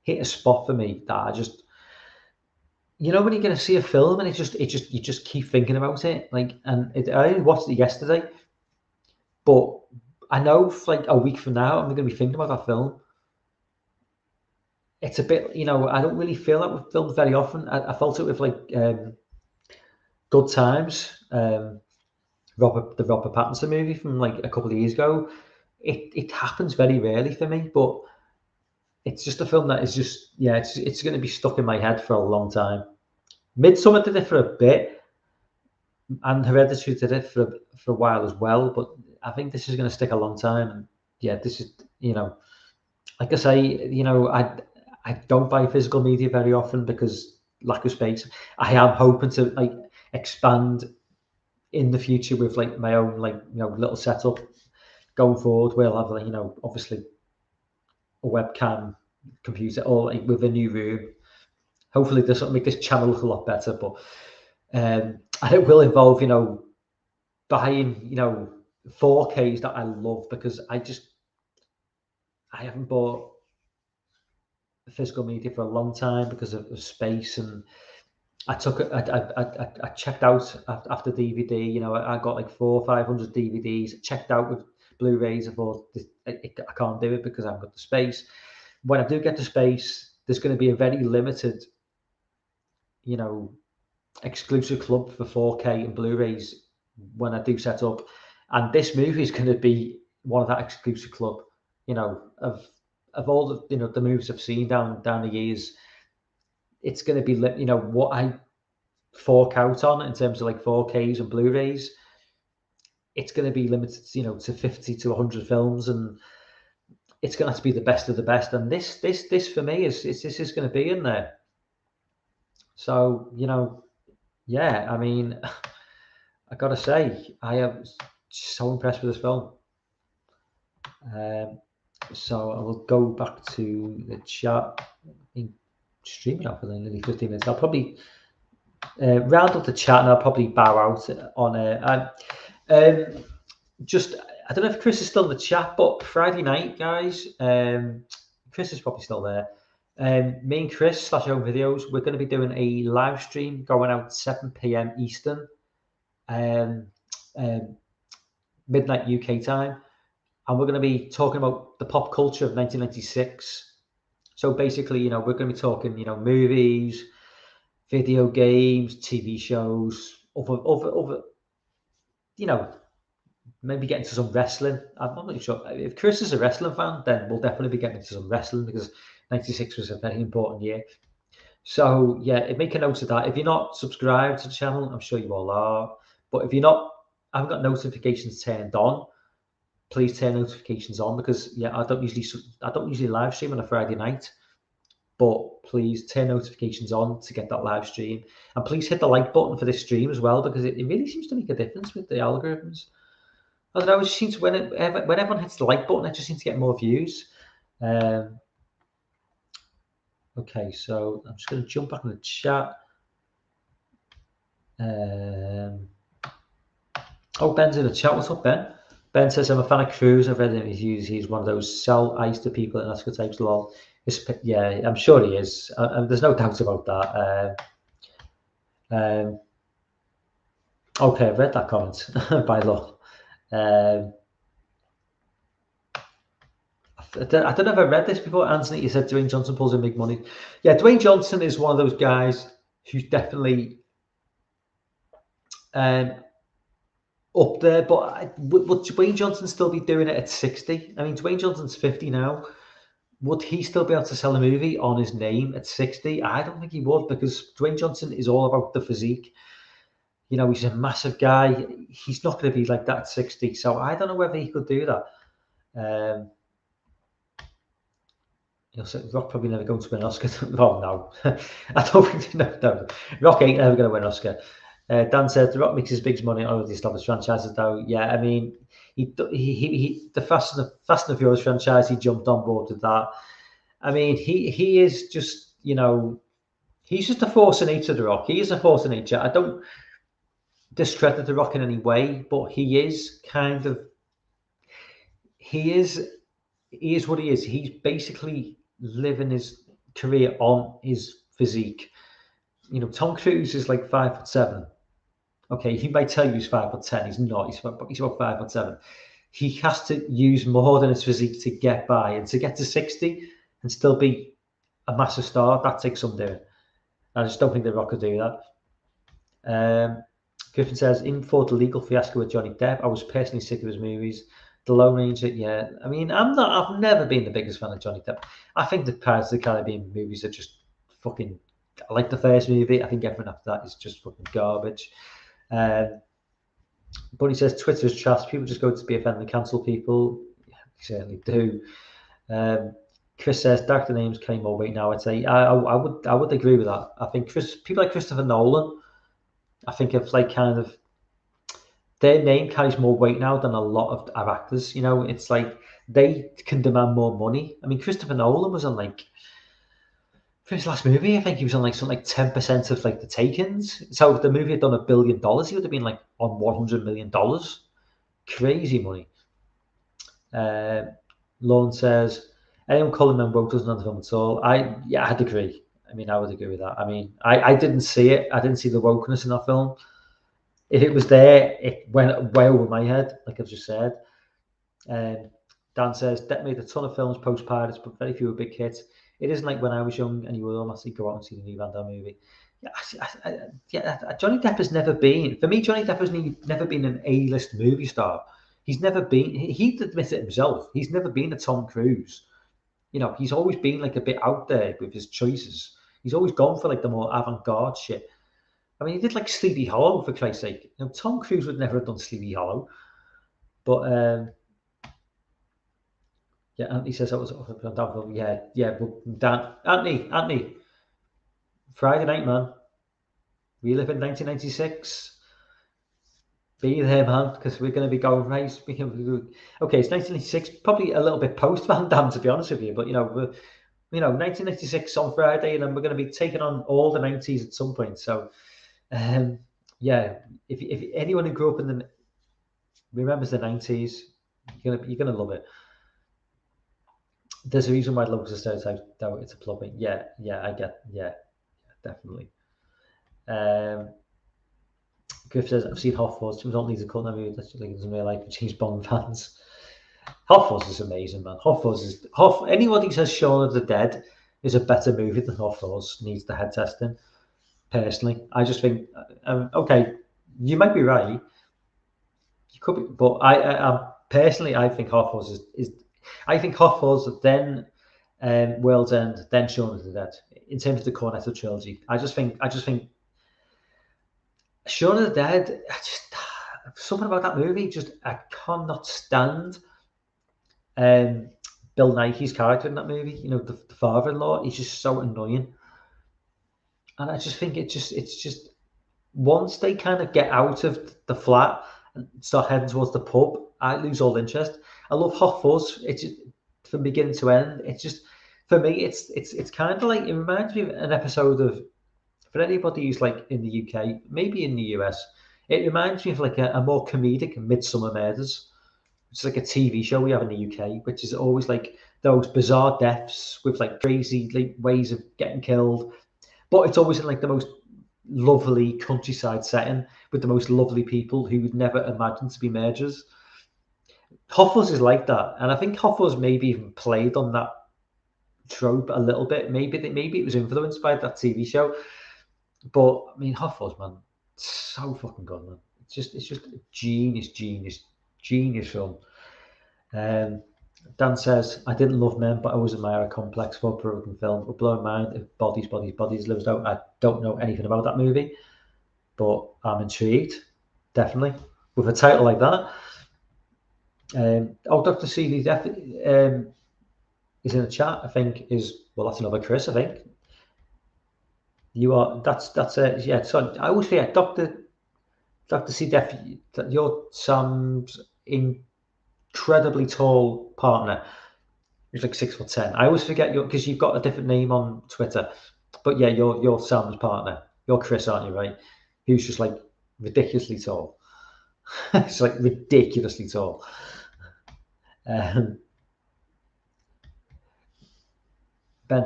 a spot for me that I just, you know, when you're gonna see a film and you just keep thinking about it, like, and I only watched it yesterday, but I know for like a week from now I'm gonna be thinking about that film. It's a bit, you know, I don't really feel that with films very often. I felt it with like Good Times, the Robert Pattinson movie from like a couple of years ago. It happens very rarely for me, but it's just a film that is just, yeah, it's going to be stuck in my head for a long time. Midsommar did it for a bit, and Hereditary did it for a while as well, but I think this is going to stick a long time. And yeah, this is, you know, like I say, you know, I don't buy physical media very often because lack of space. I am hoping to like expand in the future with like my own like, you know, little setup going forward. We'll have like, you know, obviously a webcam, computer, or like with a new room. Hopefully this will make this channel look a lot better, but and it will involve, you know, buying, you know, 4Ks that I love, because I haven't bought physical media for a long time because of space. And I checked out after DVD. You know, I got like 400-500 DVDs. Checked out with Blu-rays. I thought I can't do it because I've got the space. When I do get the space, there's going to be a very limited, you know, exclusive club for 4K and Blu-rays when I do set up, and this movie is going to be one of that exclusive club. You know, of all the, you know, the movies I've seen down the years, it's going to be, you know, what I fork out on in terms of like 4Ks and Blu-rays. It's going to be limited, you know, to 50 to 100 films, and it's going to have to be the best of the best. And this for me is this is going to be in there. So, you know, yeah, I mean, I gotta say, I am so impressed with this film. So I will go back to the chat. In streaming out for nearly 15 minutes. I'll probably round up the chat, and I'll probably bow out on it. Just, I don't know if Chris is still in the chat, but Friday night, guys, Chris is probably still there. Me and Chris / Home Videos, we're going to be doing a live stream going out 7 p.m. Eastern, midnight UK time, and we're going to be talking about the pop culture of 1996. So basically, you know, we're going to be talking, you know, movies, video games, TV shows, other, you know, maybe get into some wrestling. I'm not really sure. If Chris is a wrestling fan, then we'll definitely be getting into some wrestling, because 96 was a very important year. So yeah, make a note of that. If you're not subscribed to the channel, I'm sure you all are. But if you're not, I haven't got notifications turned on, please turn notifications on, because yeah, I don't usually live stream on a Friday night. But please turn notifications on to get that live stream, and please hit the like button for this stream as well, because it really seems to make a difference with the algorithms. I don't know. It just seems when everyone hits the like button, it just seems to get more views. Okay, so I'm just going to jump back in the chat. Oh, Ben's in the chat. What's up, Ben? Ben says, I'm a fan of Cruz. I've read him. He's one of those sell ice to people and Oscar types. Lol. Yeah, I'm sure he is. There's no doubt about that. Okay, I've read that comment by law. I don't know if I read this before. Anthony, you said Dwayne Johnson pulls in big money. Yeah, Dwayne Johnson is one of those guys who's definitely up there. But would Dwayne Johnson still be doing it at 60? I mean, Dwayne Johnson's 50 now. Would he still be able to sell a movie on his name at 60? I don't think he would, because Dwayne Johnson is all about the physique. You know, he's a massive guy. He's not going to be like that at 60. So I don't know whether he could do that. You'll say Rock probably never going to win an Oscar. Oh no, I don't think no. Rock ain't never going to win an Oscar. Dan said The Rock makes his biggest money on all the established franchises, though. Yeah, I mean, the Fast and the Furious franchise, he jumped on board with that. I mean, he is just, he's just a force of nature, The Rock. He is a force of nature. I don't discredit The Rock in any way, but he is what he is. He's basically living his career on his physique. Tom Cruise is like 5'7". Okay, he might tell you he's 5'10". He's not. He's about 5'7". He has to use more than his physique to get by, and to get to 60 and still be a massive star. That takes some doing. I just don't think The Rock could do that. Griffin says, in for the legal fiasco with Johnny Depp, I was personally sick of his movies. The Lone Ranger, yeah. I mean, I've never been the biggest fan of Johnny Depp. I think the Pirates of the Caribbean movies are just fucking. I like the first movie. I think everything after that is just fucking garbage. Bunny says Twitter is trash. People just go to be offended and cancel people. Yeah, they certainly do. Chris says Director names carry more weight now. I'd say I would agree with that. I think people like Christopher Nolan, I think it's like kind of their name carries more weight now than a lot of our actors. It's like they can demand more money. I mean, Christopher Nolan was on like, for his last movie, I think he was on like something like 10% of like the takings. So if the movie had done $1 billion, he would have been like on $100 million. Crazy money. Lauren says, anyone calling them woke doesn't know the film at all. I'd agree. I mean, I would agree with that. I mean, I didn't see it. I didn't see the wokeness in that film. If it was there, it went way over my head, like I've just said. Dan says, Depp made a ton of films post-Pirates, but very few were big hits. It isn't like when I was young and you would honestly go out and see the new Van Damme movie. Johnny Depp has never been, for me, Johnny Depp has never been an A-list movie star. He's never been, he admits it himself, he's never been a Tom Cruise. He's always been like a bit out there with his choices. He's always gone for like the more avant-garde shit. I mean, he did like Sleepy Hollow, for Christ's sake. Tom Cruise would never have done Sleepy Hollow. But yeah, Anthony says that was downhill. Yeah. But Dan, Anthony, Friday night, man. We live in 1996. Be there, man, because we're going to be going right. Okay, it's 1996, probably a little bit post Van Damme, to be honest with you. But 1996 on Friday, and then we're going to be taking on all the 90s at some point. So, yeah, if anyone who grew up remembers the 90s, you're gonna love it. There's a reason why love is a stereotype, though. It's a plumbing. Yeah, I get. Yeah, definitely. Griff says, I've seen Hot Fuzz. We don't need to cut that movie. That's like doesn't really like James Bond fans. Hot Fuzz is amazing, man. Anybody who says Shaun of the Dead is a better movie than Hot Fuzz needs the head testing. Personally, I just think, okay, you might be right. You could be, but I personally, I think Hot Fuzz is I think Hot Fuzz, then World's End, then Shaun of the Dead. In terms of the Cornetto trilogy, I just think Shaun of the Dead. Something about that movie, I cannot stand. Bill Nighy's character in that movie, the father-in-law, he's just so annoying, and I just think it's just once they kind of get out of the flat and start heading towards the pub, I lose all interest. I love Hot Fuzz. It's just, from beginning to end. It's just, for me, it's kind of like, it reminds me of an episode of, for anybody who's like in the UK, maybe in the US, it reminds me of like a more comedic Midsummer Murders, which is like a TV show we have in the UK, which is always like those bizarre deaths with like crazy like, ways of getting killed, but it's always in like the most lovely countryside setting with the most lovely people who would never imagine to be murderers. Hot Fuzz is like that, and I think Hot Fuzz maybe even played on that trope a little bit. Maybe it was influenced by that TV show. But I mean, Hot Fuzz, man, so fucking good, man. It's just a genius film. Dan says, I didn't love Men, but I always admire a complex, thought-provoking film. But blow in mind if Bodies lives out. I don't know anything about that movie, but I'm intrigued, definitely, with a title like that. Dr. Seeley is in the chat, I think, that's another Chris, I think. You are, that's yeah, so I always forget, Dr. Dr. C. Def, you're Sam's incredibly tall partner. He's like 6'10". I always forget because you've got a different name on Twitter. But yeah, you're Sam's partner. You're Chris, aren't you, right? Who's just like ridiculously tall. It's like ridiculously tall. Ben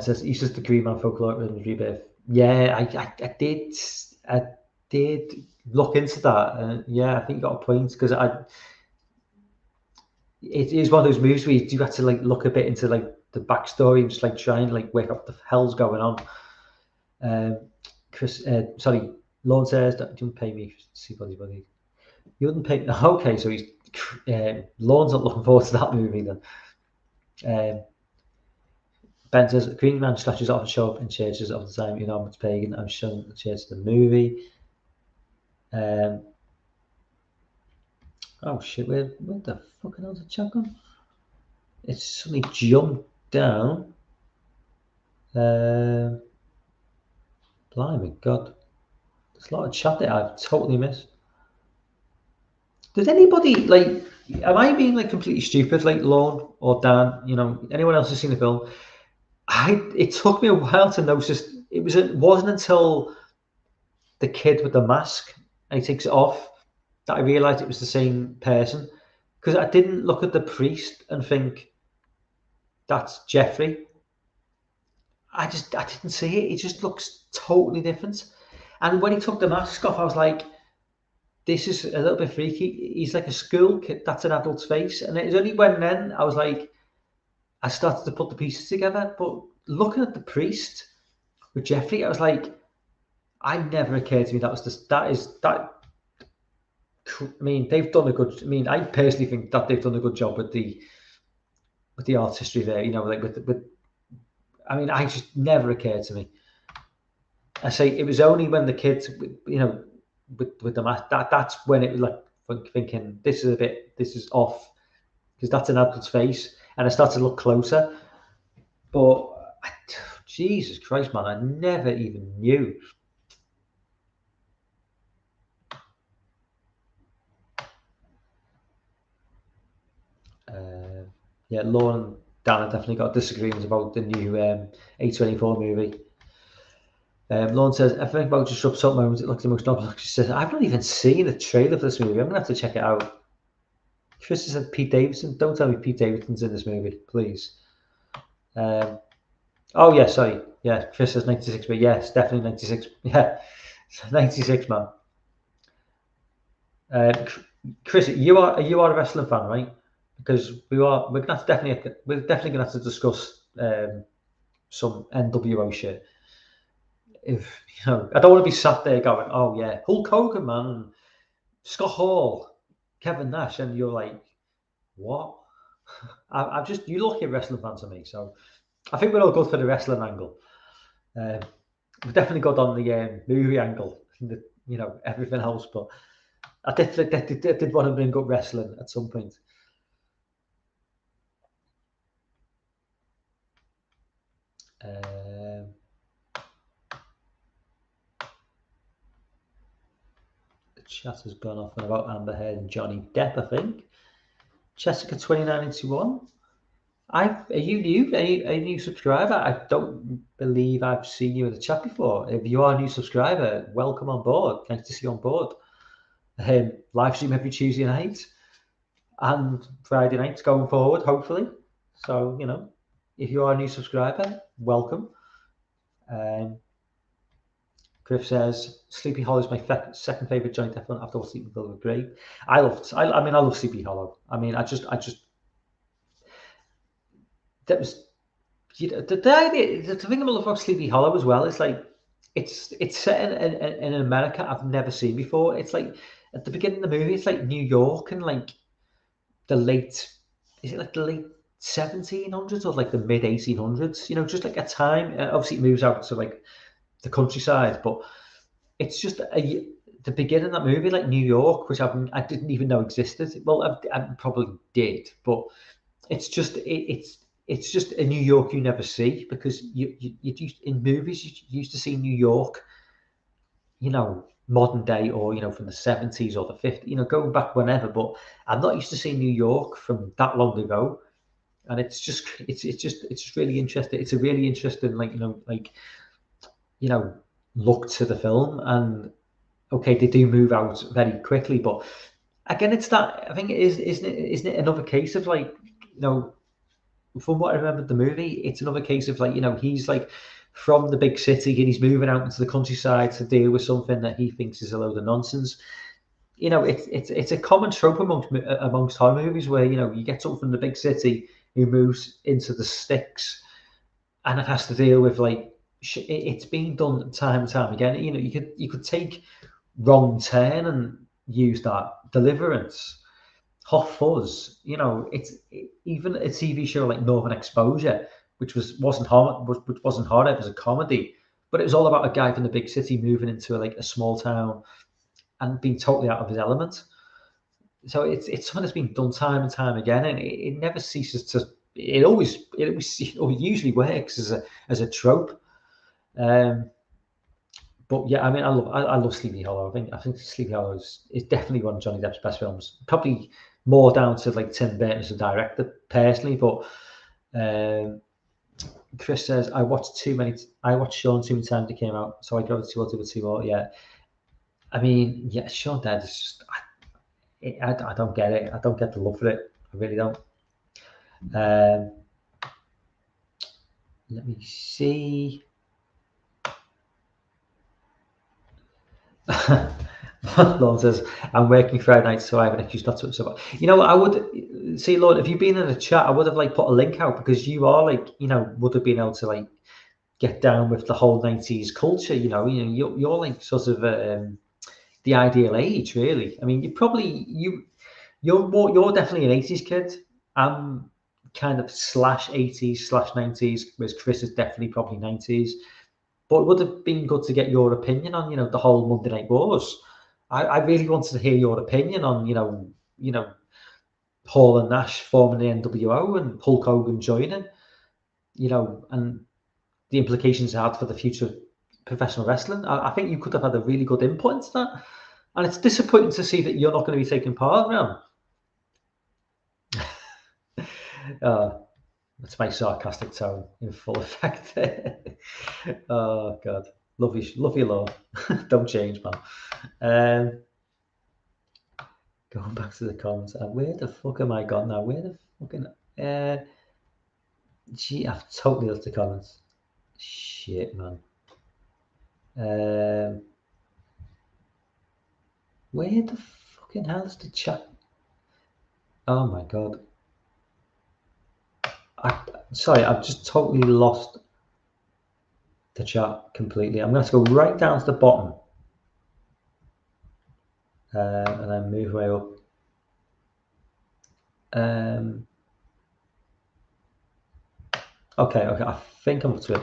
says he's just the Green Man folklore in Rebirth. Yeah, I did look into that. Yeah, I think you got a point because it is one of those movies where you do have to like look a bit into like the backstory and just like try and like wake up the hell's going on. Sorry, Lord says that you don't pay me. See, buddy. You wouldn't pay. Okay, so he's Lorne's not looking forward to that movie then. Ben says Green Man scratches often show up in churches all the time. You know, it's pagan. I'm showing the church the movie. Oh shit! Where the fucking hell's the chat gone? It's suddenly jumped down. Blimey, God. There's a lot of chat that I've totally missed. Did anybody, like, am I being, like, completely stupid, like, Lorne or Dan, you know, anyone else who's seen the film? It took me a while to notice, it wasn't until the kid with the mask, and he takes it off, that I realised it was the same person. Because I didn't look at the priest and think, that's Jeffrey. I didn't see it. It just looks totally different. And when he took the mask off, I was like, this is a little bit freaky. He's like a school kid. That's an adult's face. And it was only when then I was like, I started to put the pieces together. But looking at the priest with Jeffrey, I was like, I never occurred to me that. I mean, they've done a good. I mean, I personally think that they've done a good job with the artistry there. You know, like with. I mean, I just never occurred to me. I say it was only when the kids, you know, with the mask, that's when it was like thinking this is off, because that's an adult's face, and I started to look closer. But Jesus Christ, man, I never even knew. Yeah, Lauren and Dan have definitely got disagreements about the new A24 movie. Lauren says, I think about just up some moments, it looks the most novel. She says, I've not even seen a trailer for this movie. I'm going to have to check it out. Chris said Pete Davidson. Don't tell me Pete Davidson's in this movie, please. Oh, yeah, sorry. Yeah, Chris says 96, but yes, definitely 96. Yeah, 96, man. Chris, you are a wrestling fan, right? Because we're definitely going to have to discuss some NWO shit. If you know, I don't want to be sat there going, "Oh yeah, Hulk Hogan, man, Scott Hall, Kevin Nash," and you're like, "What?" I'm just you look at wrestling fans to me, so I think we're all good for the wrestling angle. We've definitely got on the movie angle, you know, everything else, but I did want to bring up wrestling at some point. The chat has gone off about Amber Heard and Johnny Depp, I think. Jessica 2991. Are you new? Are you a new subscriber? I don't believe I've seen you in the chat before. If you are a new subscriber, welcome on board. Nice to see you on board. Live stream every Tuesday night and Friday nights going forward, hopefully. So, you know, if you are a new subscriber, welcome. Griff says Sleepy Hollow is my second favorite Johnny Depp film after Sleepy Hollow was great. I love Sleepy Hollow. I mean, I just that was, you know, the idea. The thing I love about Sleepy Hollow as well is like it's set in America I've never seen before. It's like at the beginning of the movie, it's like New York and like the late 1700s or like the mid 1800s. You know, just like a time. Obviously, it moves out to like the countryside, but it's just the beginning of that movie, like New York, which I didn't even know existed. Well, I probably did, but it's just it's just a New York you never see, because you in movies you used to see New York, you know, modern day, or from the 70s or the 50s, going back whenever. But I'm not used to seeing New York from that long ago, and it's really interesting. It's a really interesting, look to the film. And okay, they do move out very quickly, but again, it's that, I think it is, isn't it another case of from what I remember the movie, it's another case of he's from the big city and he's moving out into the countryside to deal with something that he thinks is a load of nonsense. It's a common trope amongst horror movies where you get someone from the big city who moves into the sticks, and it has to deal with it's been done time and time again. You could take Wrong Turn and use that, Deliverance, Hot Fuzz. Even a TV show like Northern Exposure, which wasn't horror, which wasn't horror, it was a comedy, but it was all about a guy from the big city moving into a small town and being totally out of his element. So it's something that's been done time and time again, and it never ceases to. It usually works as a trope. But yeah, I mean, I love Sleepy Hollow. I think Sleepy Hollow is definitely one of Johnny Depp's best films. Probably more down to Tim Burton as a director personally. But Chris says I watched Shaun too many times it came out, so I gravitated towards it with two more. Yeah, I mean, yeah, Shaun Dead is just I don't get it. I don't get the love for it. I really don't. Let me see. Lord says, I'm working Friday night, so I have an excuse not to. So, I would see, Lord, if you've been in a chat, I would have put a link out, because you are would have been able to get down with the whole 90s culture. You're sort of the ideal age, really. I mean, you're definitely an 80s kid. I'm kind of /80s/90s, whereas Chris is definitely probably 90s. But it would have been good to get your opinion on, the whole Monday Night Wars. I really wanted to hear your opinion on, Hall and Nash forming the NWO and Hulk Hogan joining, and the implications it had for the future of professional wrestling. I think you could have had a really good input into that. And it's disappointing to see that you're not going to be taking part now. That's my sarcastic tone in full effect. Oh God, love you, Lord. Don't change, man. Going back to the comments, where the fuck am I gone now? Where the fucking gee, I've totally lost the comments. Shit, man. Where the fucking hell is the chat? Oh my God. Sorry, I've just totally lost the chat completely. I'm going to go right down to the bottom and then move way up. Okay, I think I'm up to it.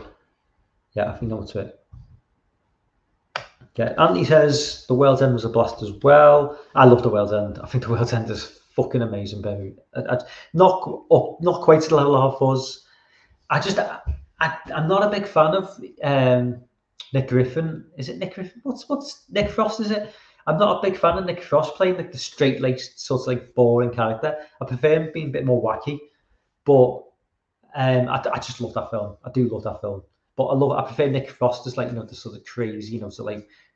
Yeah, I think I'm up to it. Okay, Anthony says The World's End was a blast as well. I love The World's End. I think The World's End is fucking amazing, baby. Not quite to the level of Fuzz. I'm not a big fan of Nick Griffin. Is it Nick Griffin? What's Nick Frost? Is it? I'm not a big fan of Nick Frost playing the straight-laced, sort of boring character. I prefer him being a bit more wacky. But I just love that film. I do love that film. But I prefer Nick Frost as the sort of crazy,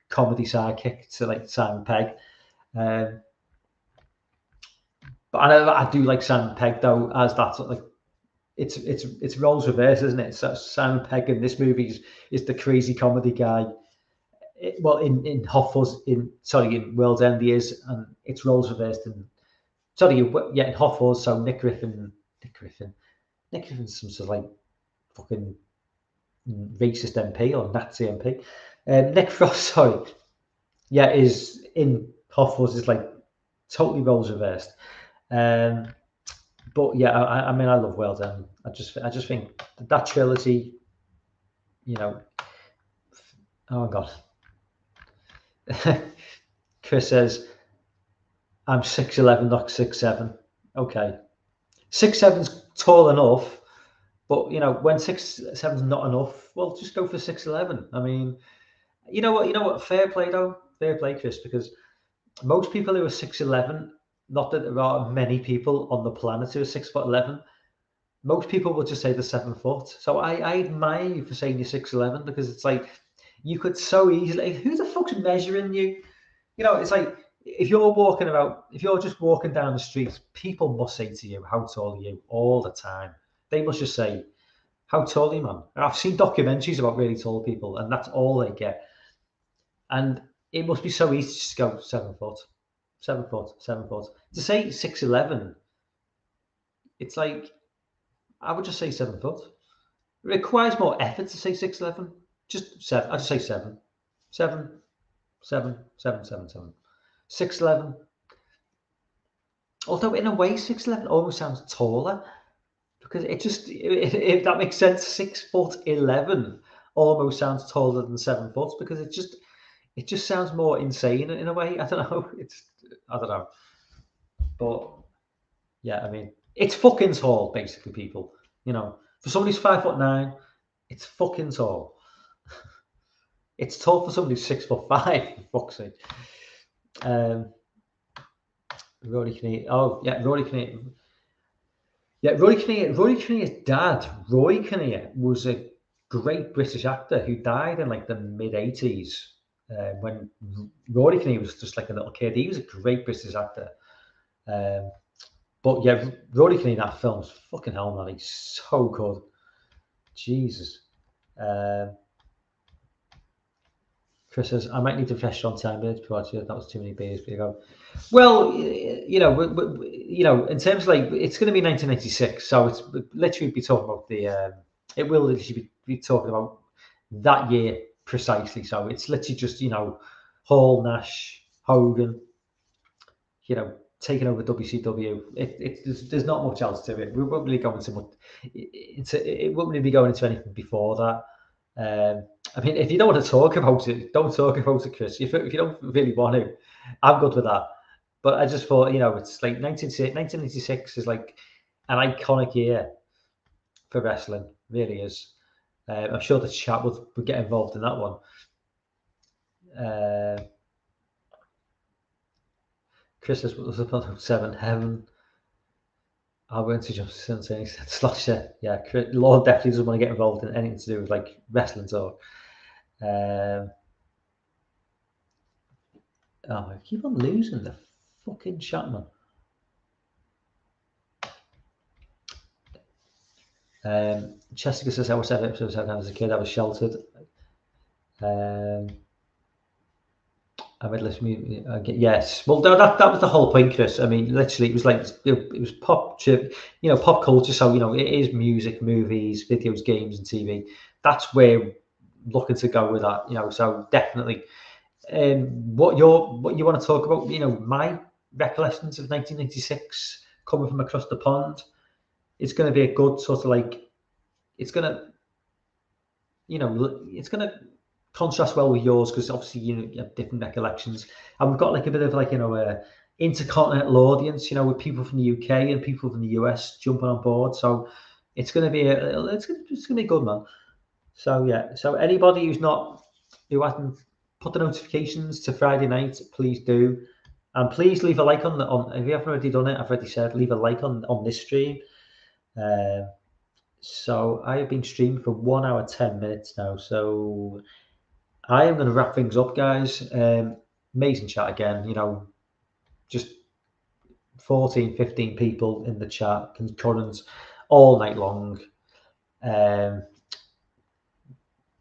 comedy sidekick to Simon Pegg. But I do like Simon Pegg though, as that sort of it's roles reversed, isn't it? So Simon Pegg in this movie is the crazy comedy guy. In Hot Fuzz, in World's End he is, and it's roles reversed in Hot Fuzz. So Nick Griffin's some sort of fucking racist MP or Nazi MP. Nick Frost, is in Hot Fuzz is totally roles reversed. But yeah, I mean, I love World's End. I just think that trilogy, oh God. Chris says, I'm 6'11", not 6'7". Okay. 6'7's tall enough, but when 6'7's not enough, well, just go for 6'11". I mean, you know what? Fair play though. fair play, Chris, because most people who are 6'11", not that there are many people on the planet who are 6'11", most people will just say they're 7 foot. So I admire you for saying you're 6'11", because it's like, you could so easily, who the fuck's measuring you? You know, it's like, if you're just walking down the street, people must say to you, how tall are you, all the time. They must just say, how tall are you, man? I've seen documentaries about really tall people, and that's all they get. And it must be so easy to just go 7 foot, 7 foot, 7 foot. To say 6'11", it's like, I would just say 7 foot. It requires more effort to say 6'11". Just 7. I just say 7. 7, 7, 7, 7, 7. 6'11". Although in a way, 6'11" almost sounds taller, because if that makes sense, 6'11" almost sounds taller than 7 foot, because it just sounds more insane in a way. I don't know. I don't know. But yeah, I mean, it's fucking tall, basically, people. You know, for somebody who's 5'9", it's fucking tall. It's tall for somebody who's 6'5", for fuck's sake. Rory Kinnear. Oh yeah, Rory Kinnear. Yeah, Rory Kinnear's dad, Roy Kinnear, was a great British actor who died in like the mid-80s. When Rory Kinnear was just like a little kid, he was a great British actor. But yeah, Rory Kinnear in that film's fucking hell, man. He's so good. Jesus. Chris says, I might need to refresh on time minutes before that was too many beers. Well, you know, in terms of like, it's going to be 1996, so it's literally be talking about it will literally be talking about that year precisely. So it's literally just, Hall, Nash, Hogan, taking over WCW. There's not much else to it. We won't really go into much. It won't really be going into anything before that. I mean, if you don't want to talk about it, don't talk about it, Chris. If you don't really want to, I'm good with that. But I just thought, it's like 1986 is like an iconic year for wrestling, really is. I'm sure the chat would get involved in that one. Chris says, was about 7 Heaven. I went to jump since he said Slasher. Yeah, Lord definitely doesn't want to get involved in anything to do with like wrestling talk. I keep on losing the fucking chat, man. Jessica says, I watched that episode when I was a kid. I was sheltered. I read list music. Yes, well, that was the whole point, Chris. I mean, literally, it was like it was pop culture. So it is music, movies, videos, games, and TV. That's where we're looking to go with that. So definitely. What you want to talk about? My recollections of 1996 coming from across the pond. It's going to be a good sort of like. It's going to. It's going to contrast well with yours, because obviously you have different recollections, and we've got like a bit of like a intercontinental audience, with people from the UK and people from the US jumping on board. So it's going to be it's going to be good, man. So yeah, so anybody who hasn't put the notifications to Friday night, please do, and please leave a like on if you haven't already done it. I've already said leave a like on this stream. So I have been streaming for 1 hour 10 minutes now, so I am going to wrap things up, guys. Amazing chat again. Just 14, 15 people in the chat, concurrent all night long.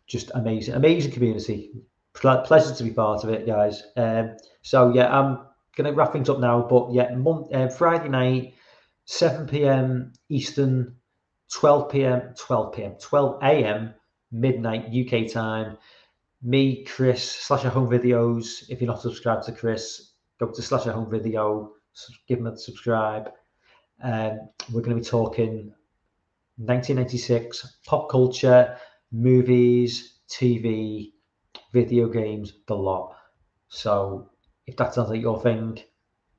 Just amazing community. Pleasure to be part of it, guys. So yeah, I'm going to wrap things up now. But yeah, Friday night, 7 p.m. Eastern, 12 a.m. midnight UK time. Me, Chris, /Home Videos. If you're not subscribed to Chris, go to /Home Video, give him a subscribe. We're going to be talking 1996 pop culture, movies, TV, video games, the lot. So if that sounds like your thing,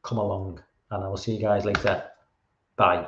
come along, and I will see you guys later. Bye.